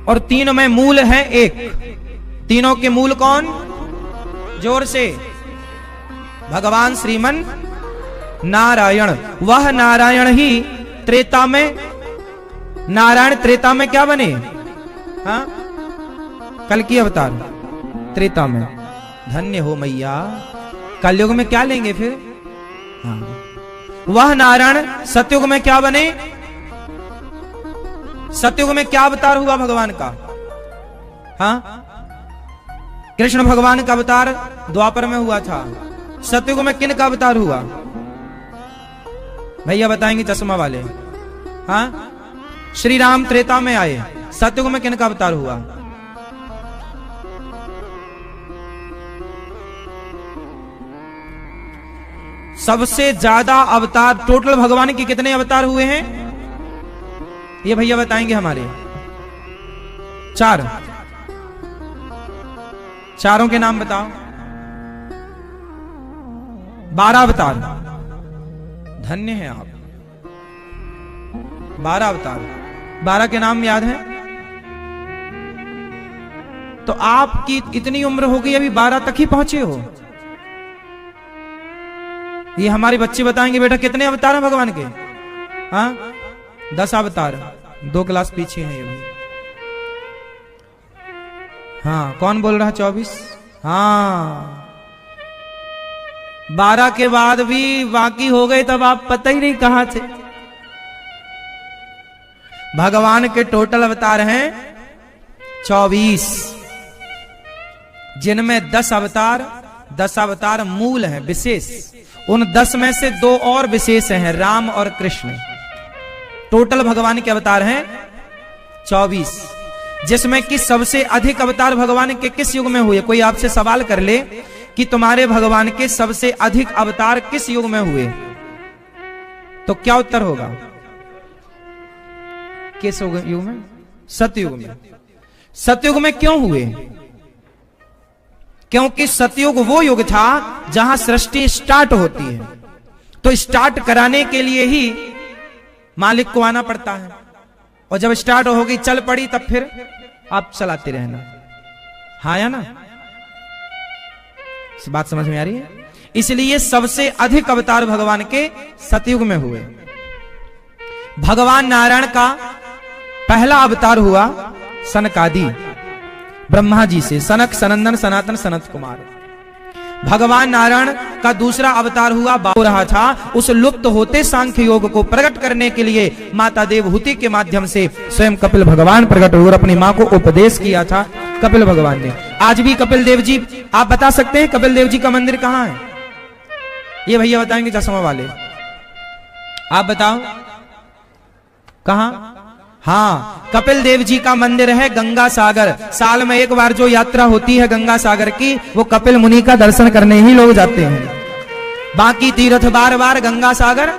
और तीन में मूल है एक। तीनों के मूल कौन? जोर से। भगवान श्रीमन नारायण। वह नारायण ही त्रेता में, नारायण त्रेता में क्या बने? हाँ, कल की अवतार त्रेता में। धन्य हो मैया। कलयुग में क्या लेंगे फिर? हाँ। वह नारायण सतयुग में क्या बने? सतयुग में क्या अवतार हुआ भगवान का? हाँ, कृष्ण भगवान का अवतार द्वापर में हुआ था। सतयुग में किन का अवतार हुआ? भैया बताएंगे चश्मा वाले। हाँ, श्री राम त्रेता में आए। सतयुग में किन का अवतार हुआ? सबसे ज्यादा अवतार टोटल भगवान के कितने अवतार हुए हैं? ये भैया बताएंगे हमारे। 4। चारों के नाम बताओ। 12 अवतार। धन्य है आप। 12 अवतार। 12 के नाम याद हैं? तो आपकी इतनी उम्र हो गई, अभी 12 तक ही पहुंचे हो। ये हमारे बच्चे बताएंगे बेटा कितने अवतार हैं भगवान के? हाँ, 10 अवतार। 2 क्लास पीछे हैं ये भी। हाँ, कौन बोल रहा है? 24। हाँ, 12 के बाद भी बाकी हो गए, तब आप पता ही नहीं कहां थे। भगवान के टोटल अवतार हैं 24, जिनमें 10 अवतार मूल हैं, विशेष। उन 10 में से 2 और विशेष हैं, राम और कृष्ण। टोटल भगवान के अवतार हैं 24, जिसमें कि सबसे अधिक अवतार भगवान के किस युग में हुए? कोई आपसे सवाल कर ले कि तुम्हारे भगवान के सबसे अधिक अवतार किस युग में हुए, तो क्या उत्तर होगा? किस युग में? सतयुग में। सतयुग में क्यों हुए? क्योंकि सतयुग वो युग था जहां सृष्टि स्टार्ट होती है। तो स्टार्ट कराने के लिए ही मालिक को आना पड़ता है, और जब स्टार्ट होगी, चल पड़ी, तब फिर आप चलाते रहना। हाँ या ना? इस बात समझ में आ रही है? इसलिए सबसे अधिक अवतार भगवान के सतयुग में हुए। भगवान नारायण का पहला अवतार हुआ सनकादि ब्रह्मा जी से। सनक, सनंदन, सनातन, सनत कुमार। भगवान नारायण का दूसरा अवतार हुआ हो रहा था, उस लुप्त होते सांख्य योग को प्रकट करने के लिए माता देवहूति के माध्यम से स्वयं कपिल भगवान प्रकट हुए और अपनी मां को उपदेश किया था कपिल भगवान ने। आज भी कपिल देव जी, आप बता सकते हैं कपिल देव जी का मंदिर कहां है? ये भैया बताएंगे चश्मा वाले, आप बताओ कहां? हाँ, कपिल देव जी का मंदिर है गंगा सागर। साल में एक बार जो यात्रा होती है गंगा सागर की, वो कपिल मुनि का दर्शन करने ही लोग जाते हैं। बाकी तीर्थ बार बार गंगा सागर,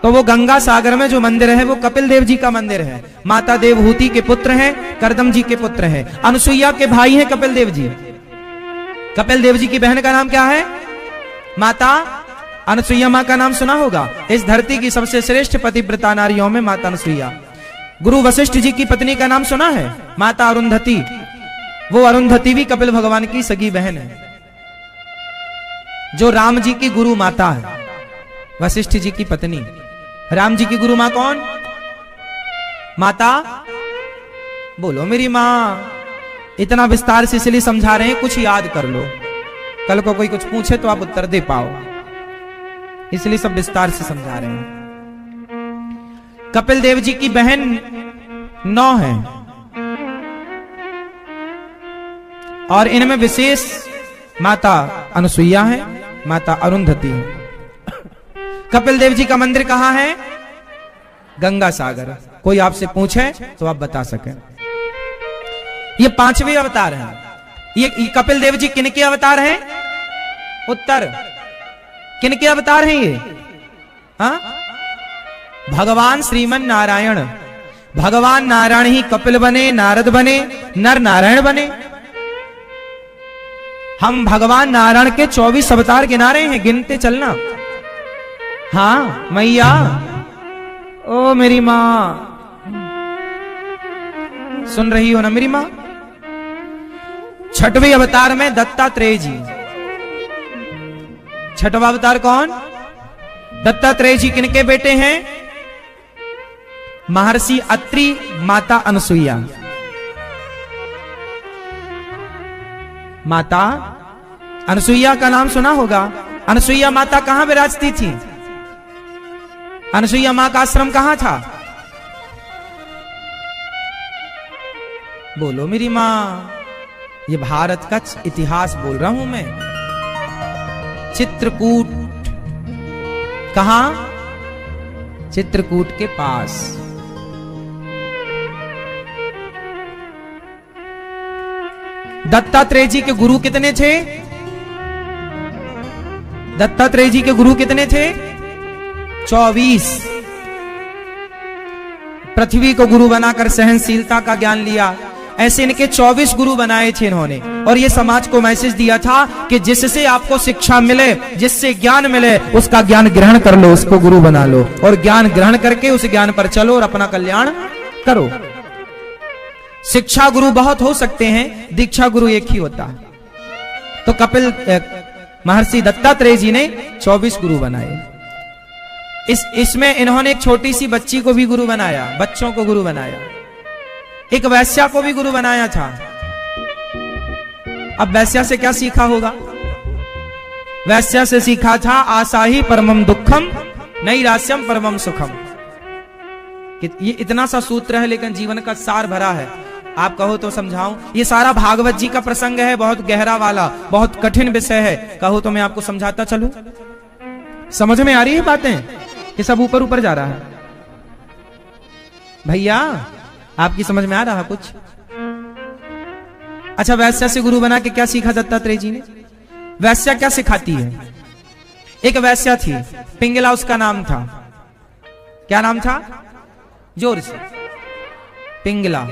तो वो गंगा सागर में जो मंदिर है वो कपिल देव जी का मंदिर है। माता देवहूति के पुत्र हैं, करदम जी के पुत्र हैं, अनुसुईया के भाई हैं कपिल देव जी। कपिल देव जी की बहन का नाम क्या है? माता अनुसुईया मां का नाम सुना होगा। इस धरती की सबसे श्रेष्ठ पतिव्रता नारियों में माता अनुसुईया। गुरु वशिष्ठ जी की पत्नी का नाम सुना है? माता अरुंधति। वो अरुंधति भी कपिल भगवान की सगी बहन है। जो राम जी की गुरु माता है, वशिष्ठ जी की पत्नी। राम जी की गुरु मां कौन? माता, बोलो मेरी मां। इतना विस्तार से इसलिए समझा रहे हैं, कुछ याद कर लो, कल को कोई कुछ पूछे तो आप उत्तर दे पाओ, इसलिए सब विस्तार से समझा रहे हैं। कपिल देव जी की बहन 9 है और इनमें विशेष माता अनुसुईया है, माता अरुंधति है। कपिल देव जी का मंदिर कहां है? गंगा सागर। कोई आपसे पूछे तो आप बता सकें। ये 5वें अवतार हैं। ये कपिल देव जी किनके अवतार हैं? उत्तर, किनके अवतार हैं ये? हाँ, भगवान श्रीमन नारायण। भगवान नारायण ही कपिल बने, नारद बने, नर नारायण बने। हम भगवान नारायण के 24 अवतार गिना रहे हैं, गिनते चलना। हाँ मैया, ओ मेरी मां, सुन रही हो ना मेरी मां? 6वें अवतार में दत्तात्रेय जी। 6वां अवतार कौन? दत्तात्रेय जी किनके बेटे हैं? महर्षि अत्रि, माता अनुसुईया। माता अनुसुईया का नाम सुना होगा। अनुसुईया माता कहां विराजती थी? अनुसुईया मां का आश्रम कहां था? बोलो मेरी मां। ये भारत का इतिहास बोल रहा हूं मैं। चित्रकूट, कहां? चित्रकूट के पास। दत्तात्रेय जी के गुरु कितने थे? दत्तात्रेय जी के गुरु कितने थे? 24। पृथ्वी को गुरु बनाकर सहनशीलता का ज्ञान लिया। ऐसे इनके 24 गुरु बनाए थे इन्होंने। और ये समाज को मैसेज दिया था कि जिससे आपको शिक्षा मिले, जिससे ज्ञान मिले, उसका ज्ञान ग्रहण कर लो, उसको गुरु बना लो और ज्ञान ग्रहण करके उस ज्ञान पर चलो और अपना कल्याण करो। शिक्षा गुरु बहुत हो सकते हैं, दीक्षा गुरु एक ही होता है। तो कपिल महर्षि दत्तात्रेय जी ने 24 गुरु बनाए। इसमें इन्होंने एक छोटी सी बच्ची को भी गुरु बनाया, बच्चों को गुरु बनाया। एक वैश्या को भी गुरु बनाया था। अब वैश्या से क्या सीखा होगा? वैश्या से सीखा था आशा ही परमम दुखम, नैराश्यम परमम सुखम। ये इतना सा सूत्र है लेकिन जीवन का सार भरा है। आप कहो तो समझाऊं? ये सारा भागवत जी का प्रसंग है, बहुत गहरा वाला, बहुत कठिन विषय है। कहो तो मैं आपको समझाता चलूं? समझ में आ रही है बातें कि सब ऊपर ऊपर जा रहा है? भैया आपकी समझ में आ रहा कुछ? अच्छा, वैश्या से गुरु बना के क्या सीखा दत्तात्रेय जी ने? वैश्या क्या सिखाती है? एक वैश्या थी, पिंगला उसका नाम था। क्या नाम था? जोर से। पिंगला।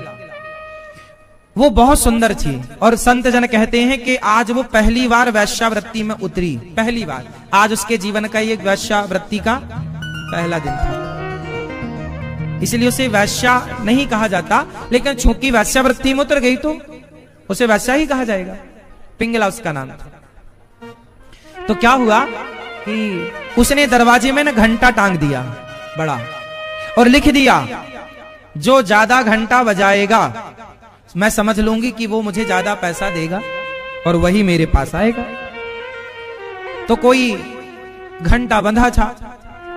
वो बहुत सुंदर थी और संत जन कहते हैं कि आज वो पहली बार वैश्यावृत्ति में उतरी, पहली बार। आज उसके जीवन का ये वैश्यावृत्ति का पहला दिन था, इसलिए उसे वैश्या नहीं कहा जाता। लेकिन चूंकि वैश्यावृत्ति में उतर गई तो उसे वैश्या ही कहा जाएगा। पिंगला उसका नाम था। तो क्या हुआ कि उसने दरवाजे में ना घंटा टांग दिया बड़ा और लिख दिया, जो ज्यादा घंटा बजाएगा मैं समझ लूंगी कि वो मुझे ज्यादा पैसा देगा और वही मेरे पास आएगा। तो कोई घंटा बंधा था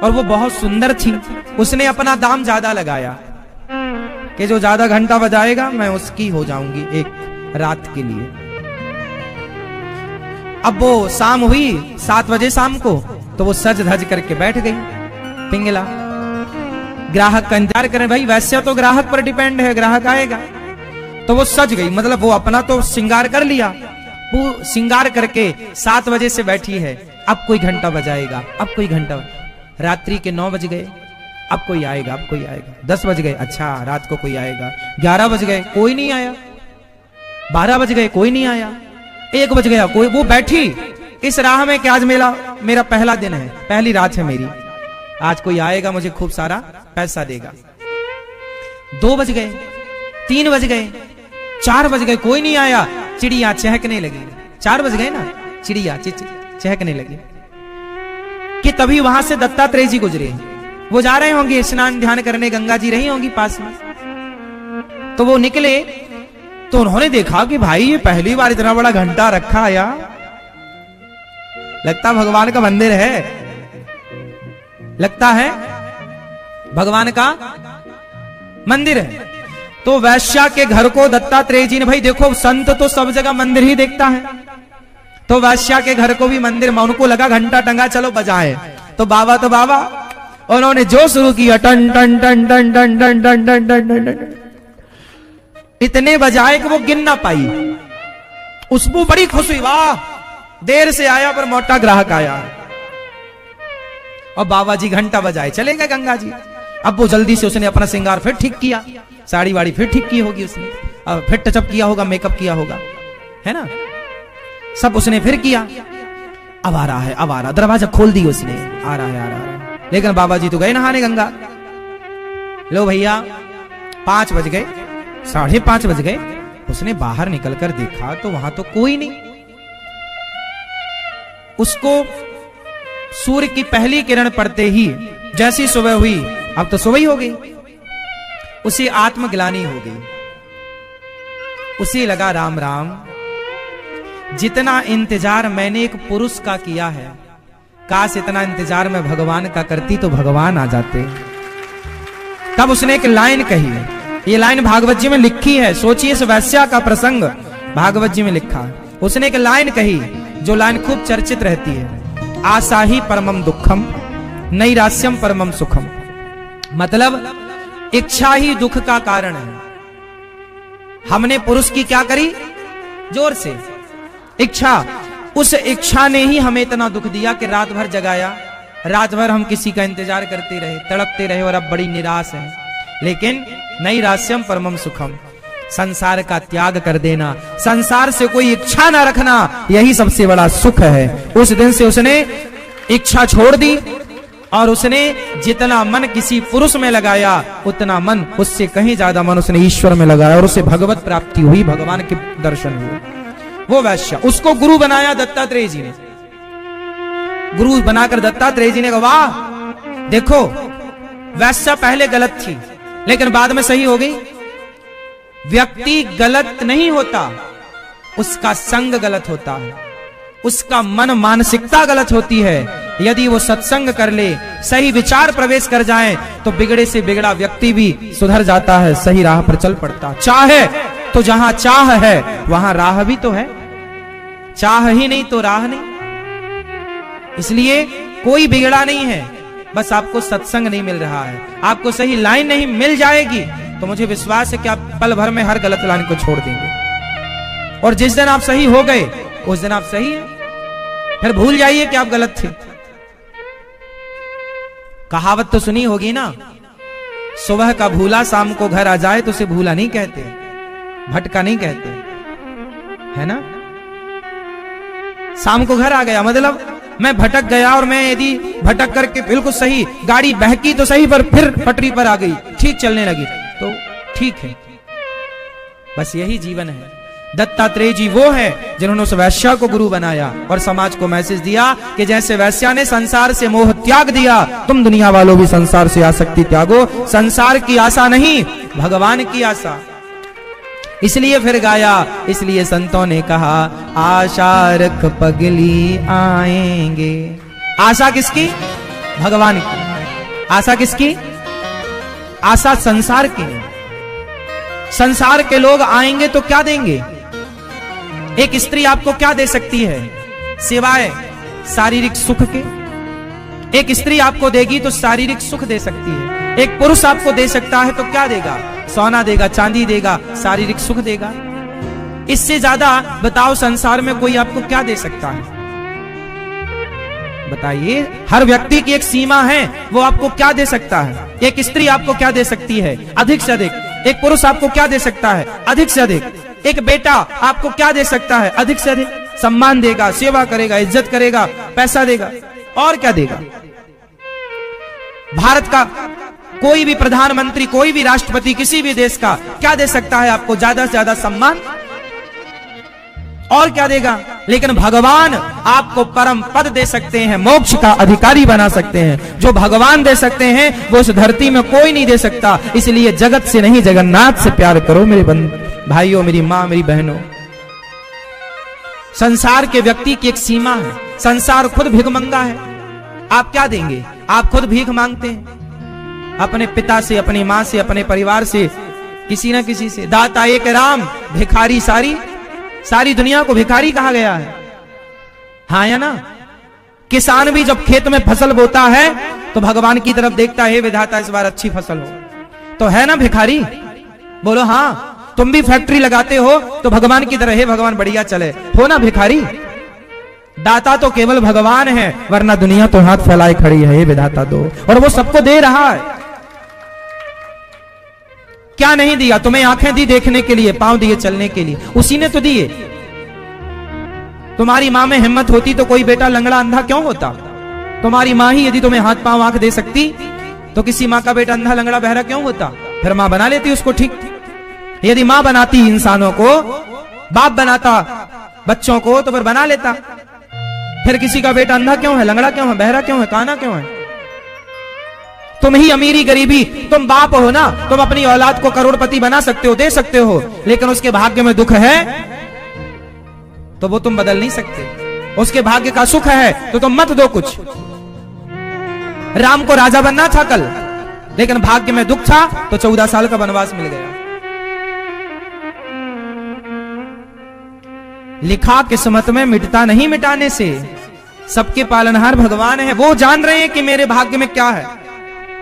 और वो बहुत सुंदर थी। उसने अपना दाम ज्यादा लगाया कि जो ज्यादा घंटा बजाएगा मैं उसकी हो जाऊंगी एक रात के लिए। अब वो शाम हुई 7 बजे शाम को, तो वो सज धज करके बैठ गई पिंगला। ग्राहक का इंतजार करें, भाई वैसे तो ग्राहक पर डिपेंड है, ग्राहक आएगा। तो वो सज गई, मतलब वो अपना तो श्रृंगार कर लिया, वो श्रृंगार करके 7 बजे से बैठी है। अब कोई घंटा बजाएगा, अब कोई घंटा। रात्रि के 9 बज गए, अब कोई आएगा, अब कोई आएगा। 10 बज गए, अच्छा रात को कोई आएगा। 11 बज गए, कोई नहीं आया। 12 बज गए, कोई नहीं आया। 1 बज गया, कोई। वो बैठी इस राह में कि आज मेरा पहला दिन है, पहली रात है मेरी, आज कोई आएगा मुझे खूब सारा पैसा देगा। 2 बज गए, 3 बज गए, 4 बज गए, कोई नहीं आया। चिड़िया चहकने लगी। 4 बज गए ना, चिड़िया चहकने लगी कि तभी वहां से दत्तात्रेय जी गुजरे। वो जा रहे होंगे स्नान ध्यान करने, गंगा जी रही होंगी पास में। तो वो निकले तो उन्होंने देखा कि भाई ये पहली बार इतना बड़ा घंटा रखा आया, लगता भगवान का मंदिर है, लगता है भगवान का मंदिर है। तो वैश्या के घर को दत्तात्रेय जी ने, भाई देखो संत तो सब जगह मंदिर ही देखता है, तो वैश्या के घर को भी मंदिर में। उनको लगा घंटा टंगा, चलो बजाए। तो बाबा उन्होंने जो शुरू किया, टन टन टन टन टन टन टन टन टन टन, इतने बजाए कि वो गिन ना पाई। उसको बड़ी खुश हुई, वाह देर से आया पर मोटा ग्राहक आया। और बाबा जी घंटा बजाए चले गए गंगा जी। अब वो जल्दी से उसने अपना श्रृंगार फिर ठीक किया, साड़ी वाड़ी फिर ठीक की होगी उसने, अब फिर टचअप किया होगा, मेकअप किया होगा, है ना, सब उसने फिर किया। अब आ रहा है, अब आ रहा, दरवाजा खोल दी उसने, आ रहा है, आ रहा है। लेकिन बाबा जी तो गए नहाने गंगा। लो भैया 5 बज गए, 5:30 बज गए। उसने बाहर निकलकर देखा तो वहां तो कोई नहीं। उसको सूर्य की पहली किरण पड़ते ही जैसी सुबह हुई, अब तो सुबह ही हो गई, उसे आत्मग्लानि हो गई। उसे लगा राम राम, जितना इंतजार मैंने एक पुरुष का किया है, काश इतना इंतजार मैं भगवान का करती तो भगवान आ जाते। तब उसने एक लाइन कही, ये लाइन भागवत जी में लिखी है। सोचिए इस वैश्या का प्रसंग भागवत जी में लिखा है। उसने एक लाइन कही जो लाइन खूब चर्चित रहती है, आशा ही परमम दुखम नैरास्यम परमम सुखम। मतलब इच्छा ही दुख का कारण है। हमने पुरुष की क्या करी, जोर से इच्छा, उस इच्छा ने ही हमें इतना दुख दिया कि रात भर जगाया, रात भर हम किसी का इंतजार करते रहे, तड़पते रहे और अब बड़ी निराश है। लेकिन नैरास्यम परमम सुखम, संसार का त्याग कर देना, संसार से कोई इच्छा ना रखना, यही सबसे बड़ा सुख है। उस दिन से उसने इच्छा छोड़ दी और उसने जितना मन किसी पुरुष में लगाया उतना मन, उससे कहीं ज्यादा मन उसने ईश्वर में लगाया और उसे भगवत प्राप्ति हुई, भगवान के दर्शन हुए। वो वैश्य, उसको गुरु बनाया दत्तात्रेय जी ने। गुरु बनाकर दत्तात्रेय जी ने कहा, वाह देखो वैश्य पहले गलत थी लेकिन बाद में सही हो गई। व्यक्ति गलत नहीं होता, उसका संग गलत होता है, उसका मन मानसिकता गलत होती है। यदि वो सत्संग कर ले, सही विचार प्रवेश कर जाए तो बिगड़े से बिगड़ा व्यक्ति भी सुधर जाता है, सही राह पर चल पड़ता। चाहे तो जहां चाह है वहां राह भी तो है, चाह ही नहीं तो राह नहीं। इसलिए कोई बिगड़ा नहीं है, बस आपको सत्संग नहीं मिल रहा है, आपको सही लाइन नहीं मिल जाएगी तो मुझे विश्वास है कि आप पल भर में हर गलत लाइन को छोड़ देंगे। और जिस दिन आप सही हो गए उस दिन आप सही हैं, फिर भूल जाइए कि आप गलत थे। कहावत तो सुनी होगी ना, सुबह का भूला शाम को घर आ जाए तो उसे भूला नहीं कहते, भटका नहीं कहते, है ना। शाम को घर आ गया मतलब मैं भटक गया, और मैं यदि भटक करके बिल्कुल सही, गाड़ी बहकी तो सही पर फिर पटरी पर आ गई, ठीक चलने लगी तो ठीक है। बस यही जीवन है। दत्तात्रेय जी वो है जिन्होंने उस वैश्या को गुरु बनाया और समाज को मैसेज दिया कि जैसे वैश्या ने संसार से मोह त्याग दिया, तुम दुनिया वालों भी संसार से आसक्ति त्यागो। संसार की आशा नहीं, भगवान की आशा। इसलिए फिर गाया, इसलिए संतों ने कहा आशा रख पगली आएंगे। आशा किसकी? भगवान की। आशा किसकी? आशा संसार की। संसार के लोग आएंगे तो क्या देंगे? एक स्त्री आपको क्या दे सकती है सिवाय शारीरिक सुख के? एक स्त्री आपको देगी तो शारीरिक सुख दे सकती है। एक पुरुष आपको दे सकता है तो क्या देगा? सोना देगा, चांदी देगा, शारीरिक सुख देगा। इससे ज्यादा बताओ संसार में कोई आपको क्या दे सकता है? बताइए। हर व्यक्ति की एक सीमा है, वो आपको क्या दे सकता है? एक स्त्री आपको क्या दे सकती है? अधिक से अधिक। एक पुरुष आपको क्या दे सकता है? अधिक से अधिक। एक बेटा आपको क्या दे सकता है? अधिक से अधिक। सम्मान देगा, सेवा करेगा, इज्जत करेगा, पैसा देगा, और क्या देगा? भारत का कोई भी प्रधानमंत्री, कोई भी राष्ट्रपति किसी भी देश का क्या दे सकता है आपको? ज्यादा से ज्यादा सम्मान, और क्या देगा? लेकिन भगवान आपको परम पद दे सकते हैं, मोक्ष का अधिकारी बना सकते हैं। जो भगवान दे सकते हैं वो इस धरती में कोई नहीं दे सकता। इसलिए जगत से नहीं जगन्नाथ से प्यार करो मेरे भाइयों, मेरी मां, मेरी बहनों। संसार के व्यक्ति की एक सीमा है। संसार खुद भिखमंगा है। आप क्या देंगे? आप खुद भीख मांगते हैं अपने पिता से, अपनी मां से, अपने परिवार से, किसी ना किसी से। दाता एक राम, भिखारी सारी। सारी दुनिया को भिखारी कहा गया है, हाँ या ना? किसान भी जब खेत में फसल बोता है तो भगवान की तरफ देखता है, विधाता इस बार अच्छी फसल हो, तो है ना भिखारी? बोलो हाँ। तुम भी फैक्ट्री लगाते हो तो भगवान की तरह, हे भगवान बढ़िया चले, हो ना भिखारी? दाता तो केवल भगवान है, वरना दुनिया तो हाथ फैलाए खड़ी है, हे विधाता दो। और वो सबको दे रहा है। क्या नहीं दिया? तुम्हें आंखें दी देखने के लिए, पांव दिए चलने के लिए, उसी ने तो दिए। तुम्हारी मां में हिम्मत होती तो कोई बेटा लंगड़ा अंधा क्यों होता? तुम्हारी मां ही यदि तुम्हें हाथ पांव आंख दे सकती तो किसी मां का बेटा अंधा लंगड़ा बहरा क्यों होता? फिर मां बना लेती उसको ठीक। यदि मां बनाती इंसानों को, बाप बनाता बच्चों को, तो फिर बना लेता। फिर किसी का बेटा अंधा क्यों है, लंगड़ा क्यों है, बहरा क्यों है, काना क्यों है? तुम ही अमीरी गरीबी, तुम बाप हो ना, तुम अपनी औलाद को करोड़पति बना सकते हो, दे सकते हो, लेकिन उसके भाग्य में दुख है तो वो तुम बदल नहीं सकते। उसके भाग्य का सुख है तो तुम मत दो कुछ। राम को राजा बनना था कल, लेकिन भाग्य में दुख था तो 14 साल का वनवास मिल गया। लिखा किस्मत में मिटता नहीं मिटाने से। सबके पालनहार भगवान है। वो जान रहे हैं कि मेरे भाग्य में क्या है,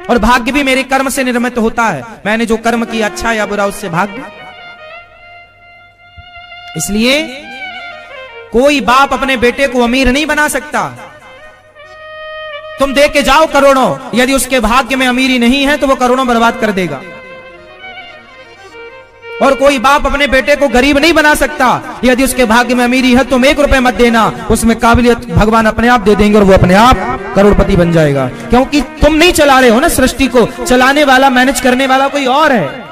और भाग्य भी मेरे कर्म से निर्मित होता है। मैंने जो कर्म किया, अच्छा या बुरा, उससे भाग्य। इसलिए कोई बाप अपने बेटे को अमीर नहीं बना सकता। तुम दे के जाओ करोड़ों, यदि उसके भाग्य में अमीरी नहीं है तो वो करोड़ों बर्बाद कर देगा। और कोई बाप अपने बेटे को गरीब नहीं बना सकता। यदि उसके भाग्य में अमीरी है तुम 1 रुपए मत देना, उसमें काबिलियत भगवान अपने आप दे देंगे और वो अपने आप करोड़पति बन जाएगा। क्योंकि तुम नहीं चला रहे हो ना सृष्टि को, चलाने वाला, मैनेज करने वाला कोई और है।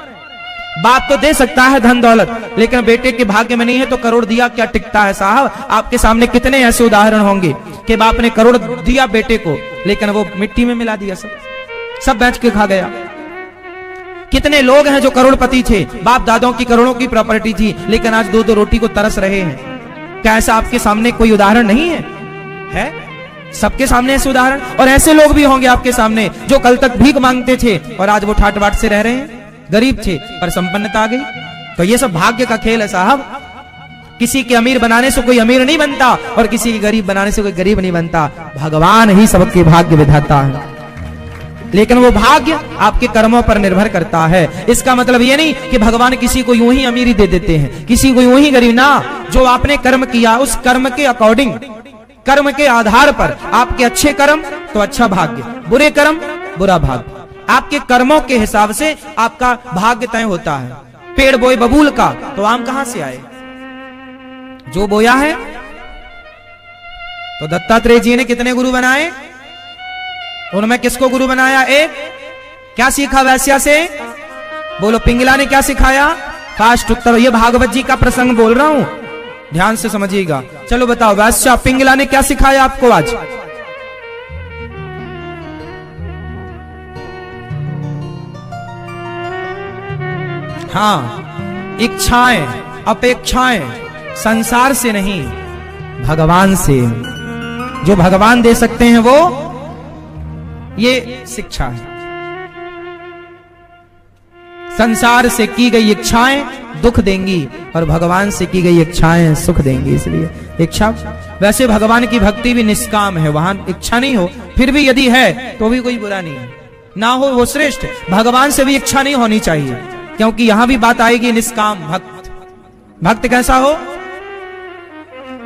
बाप तो दे सकता है धन दौलत, लेकिन बेटे के भाग्य में नहीं है तो करोड़ दिया क्या टिकता है साहब? आपके सामने कितने ऐसे उदाहरण होंगे कि बाप ने करोड़ दिया बेटे को, लेकिन वो मिट्टी में मिला दिया, सब बेच के खा गया। कितने लोग हैं जो करोड़पति थे, बाप दादों की करोड़ों की प्रॉपर्टी थी, लेकिन आज 2-2 रोटी को तरस रहे हैं। क्या ऐसा आपके सामने कोई उदाहरण नहीं है? है सबके सामने ऐसे उदाहरण। और ऐसे लोग भी होंगे आपके सामने जो कल तक भीख मांगते थे और आज वो ठाट बाट से रह रहे हैं। गरीब थे पर संपन्नता आ गई। तो ये सब भाग्य का खेल है साहब। किसी के अमीर बनाने से कोई अमीर नहीं बनता और किसी के गरीब बनाने से कोई गरीब नहीं बनता। भगवान ही सबके भाग्य विधाता है, लेकिन वो भाग्य आपके कर्मों पर निर्भर करता है। इसका मतलब ये नहीं कि भगवान किसी को यूं ही अमीरी दे देते हैं, किसी को यूं ही गरीब ना। जो आपने कर्म किया उस कर्म के अकॉर्डिंग, कर्म के आधार पर, आपके अच्छे कर्म तो अच्छा भाग्य, बुरे कर्म बुरा भाग्य। आपके कर्मों के हिसाब से आपका भाग्य तय होता है। पेड़ बोए बबूल का तो आम कहां से आए? जो बोया है। तो दत्तात्रेय जी ने कितने गुरु बनाए? उनमें किसको गुरु बनाया? एक। क्या सीखा वैश्या से? बोलो पिंगला ने क्या सिखाया? फास्ट उत्तर। ये भागवत जी का प्रसंग बोल रहा हूं, ध्यान से समझिएगा। चलो बताओ, वैश्या पिंगला ने क्या सिखाया आपको आज? हाँ, इच्छाएं, अपेक्षाएं संसार से नहीं, भगवान से। जो भगवान दे सकते हैं वो ये शिक्षा है। संसार से की गई इच्छाएं दुख देंगी और भगवान से की गई इच्छाएं सुख देंगी। इसलिए इच्छा, वैसे भगवान की भक्ति भी निष्काम है, वहां इच्छा नहीं हो, फिर भी यदि है तो भी कोई बुरा नहीं है, ना हो वो श्रेष्ठ। भगवान से भी इच्छा नहीं होनी चाहिए, क्योंकि यहां भी बात आएगी निष्काम भक्त। भक्त कैसा हो,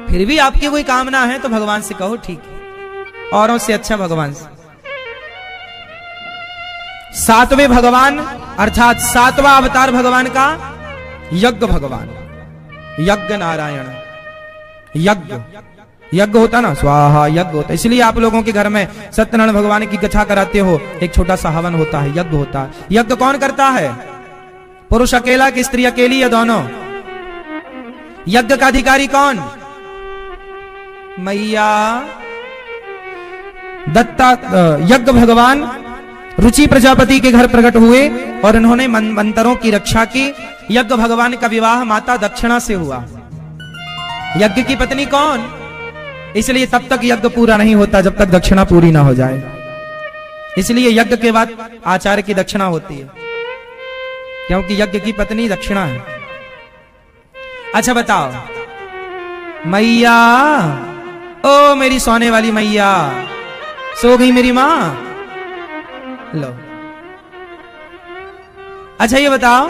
फिर भी आपकी कोई कामना है तो भगवान से कहो, ठीक है, औरों से अच्छा भगवान से। सातवें भगवान अर्थात सातवां अवतार भगवान का यज्ञ भगवान, यज्ञ नारायण। यज्ञ, यज्ञ होता ना, स्वाहा यज्ञ होता। इसलिए आप लोगों के घर में सत्यनारायण भगवान की कथा कराते हो, एक छोटा सा हवन होता है, यज्ञ होता है। यज्ञ कौन करता है, पुरुष अकेला कि स्त्री अकेली या दोनों? यज्ञ का अधिकारी कौन? मैया दत्ता। यज्ञ भगवान रुचि प्रजापति के घर प्रकट हुए और इन्होंने मंत्रों की रक्षा की। यज्ञ भगवान का विवाह माता दक्षिणा से हुआ। यज्ञ की पत्नी कौन? इसलिए तब तक यज्ञ पूरा नहीं होता जब तक दक्षिणा पूरी ना हो जाए। इसलिए यज्ञ के बाद आचार्य की दक्षिणा होती है, क्योंकि यज्ञ की पत्नी दक्षिणा है। अच्छा बताओ, मैया, ओ मेरी सोने वाली मैया, सो गई मेरी मां? लो, अच्छा ये बताओ,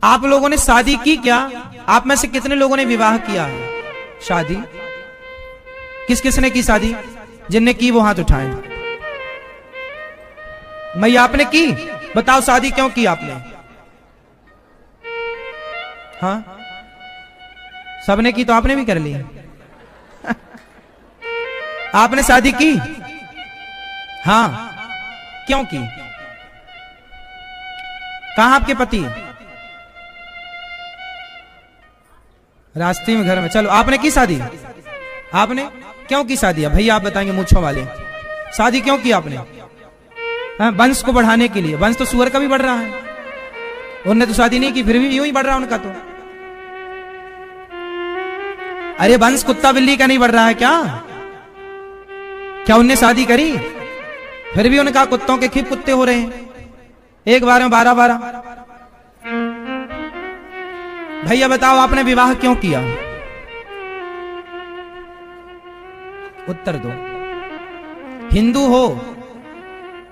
आप लोगों ने शादी की क्या? आप में से कितने लोगों ने विवाह किया है? शादी किस किस ने की शादी? जिनने की वो हाथ उठाएं। मैया आपने की? बताओ शादी क्यों की आपने? हाँ, सबने की तो आपने भी कर ली। आपने शादी की? हाँ, क्यों की? कहां आपके पति? रास्ते में, घर में। चलो, आपने की शादी? आपने क्यों की शादी? भैया आप बताएंगे, मूंछों वाले, शादी क्यों की आपने? हाँ, वंश को बढ़ाने के लिए। वंश तो सुअर का भी बढ़ रहा है, उन्होंने तो शादी नहीं की, फिर भी यूं ही बढ़ रहा उनका तो। अरे वंश कुत्ता बिल्ली का नहीं बढ़ रहा है क्या? क्या उनने शादी करी फिर भी उनका कुत्तों के खिप कुत्ते हो रहे हैं, एक बार में 12-12। भैया बताओ आपने विवाह क्यों किया? उत्तर दो। हिंदू हो,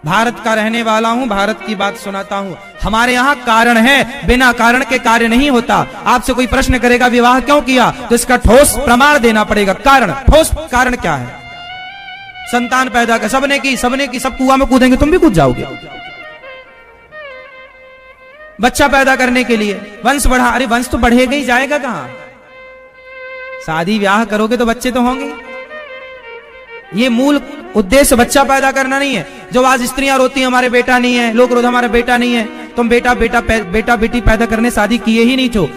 भारत का रहने वाला हूं, भारत की बात सुनाता हूं। हमारे यहां कारण है, बिना कारण के कार्य नहीं होता। आपसे कोई प्रश्न करेगा विवाह क्यों किया, तो इसका ठोस प्रमाण देना पड़ेगा। कारण, ठोस कारण क्या है? संतान पैदा कर, सबने की, सबने की, सब कुआं में कूदेंगे, तुम भी कूद जाओगे। बच्चा पैदा करने के लिए, वंश बढ़ा। अरे वंश तो बढ़ेगा ही, जाएगा कहां? शादी ब्याह करोगे तो बच्चे तो होंगे। ये मूल उद्देश्य बच्चा पैदा करना नहीं है। जो आज स्त्रियां रोती हैं हमारे बेटा नहीं है, लोग रोते हमारा बेटा नहीं है, तुम बेटा बेटी पैदा करने शादी किए ही नहीं छो।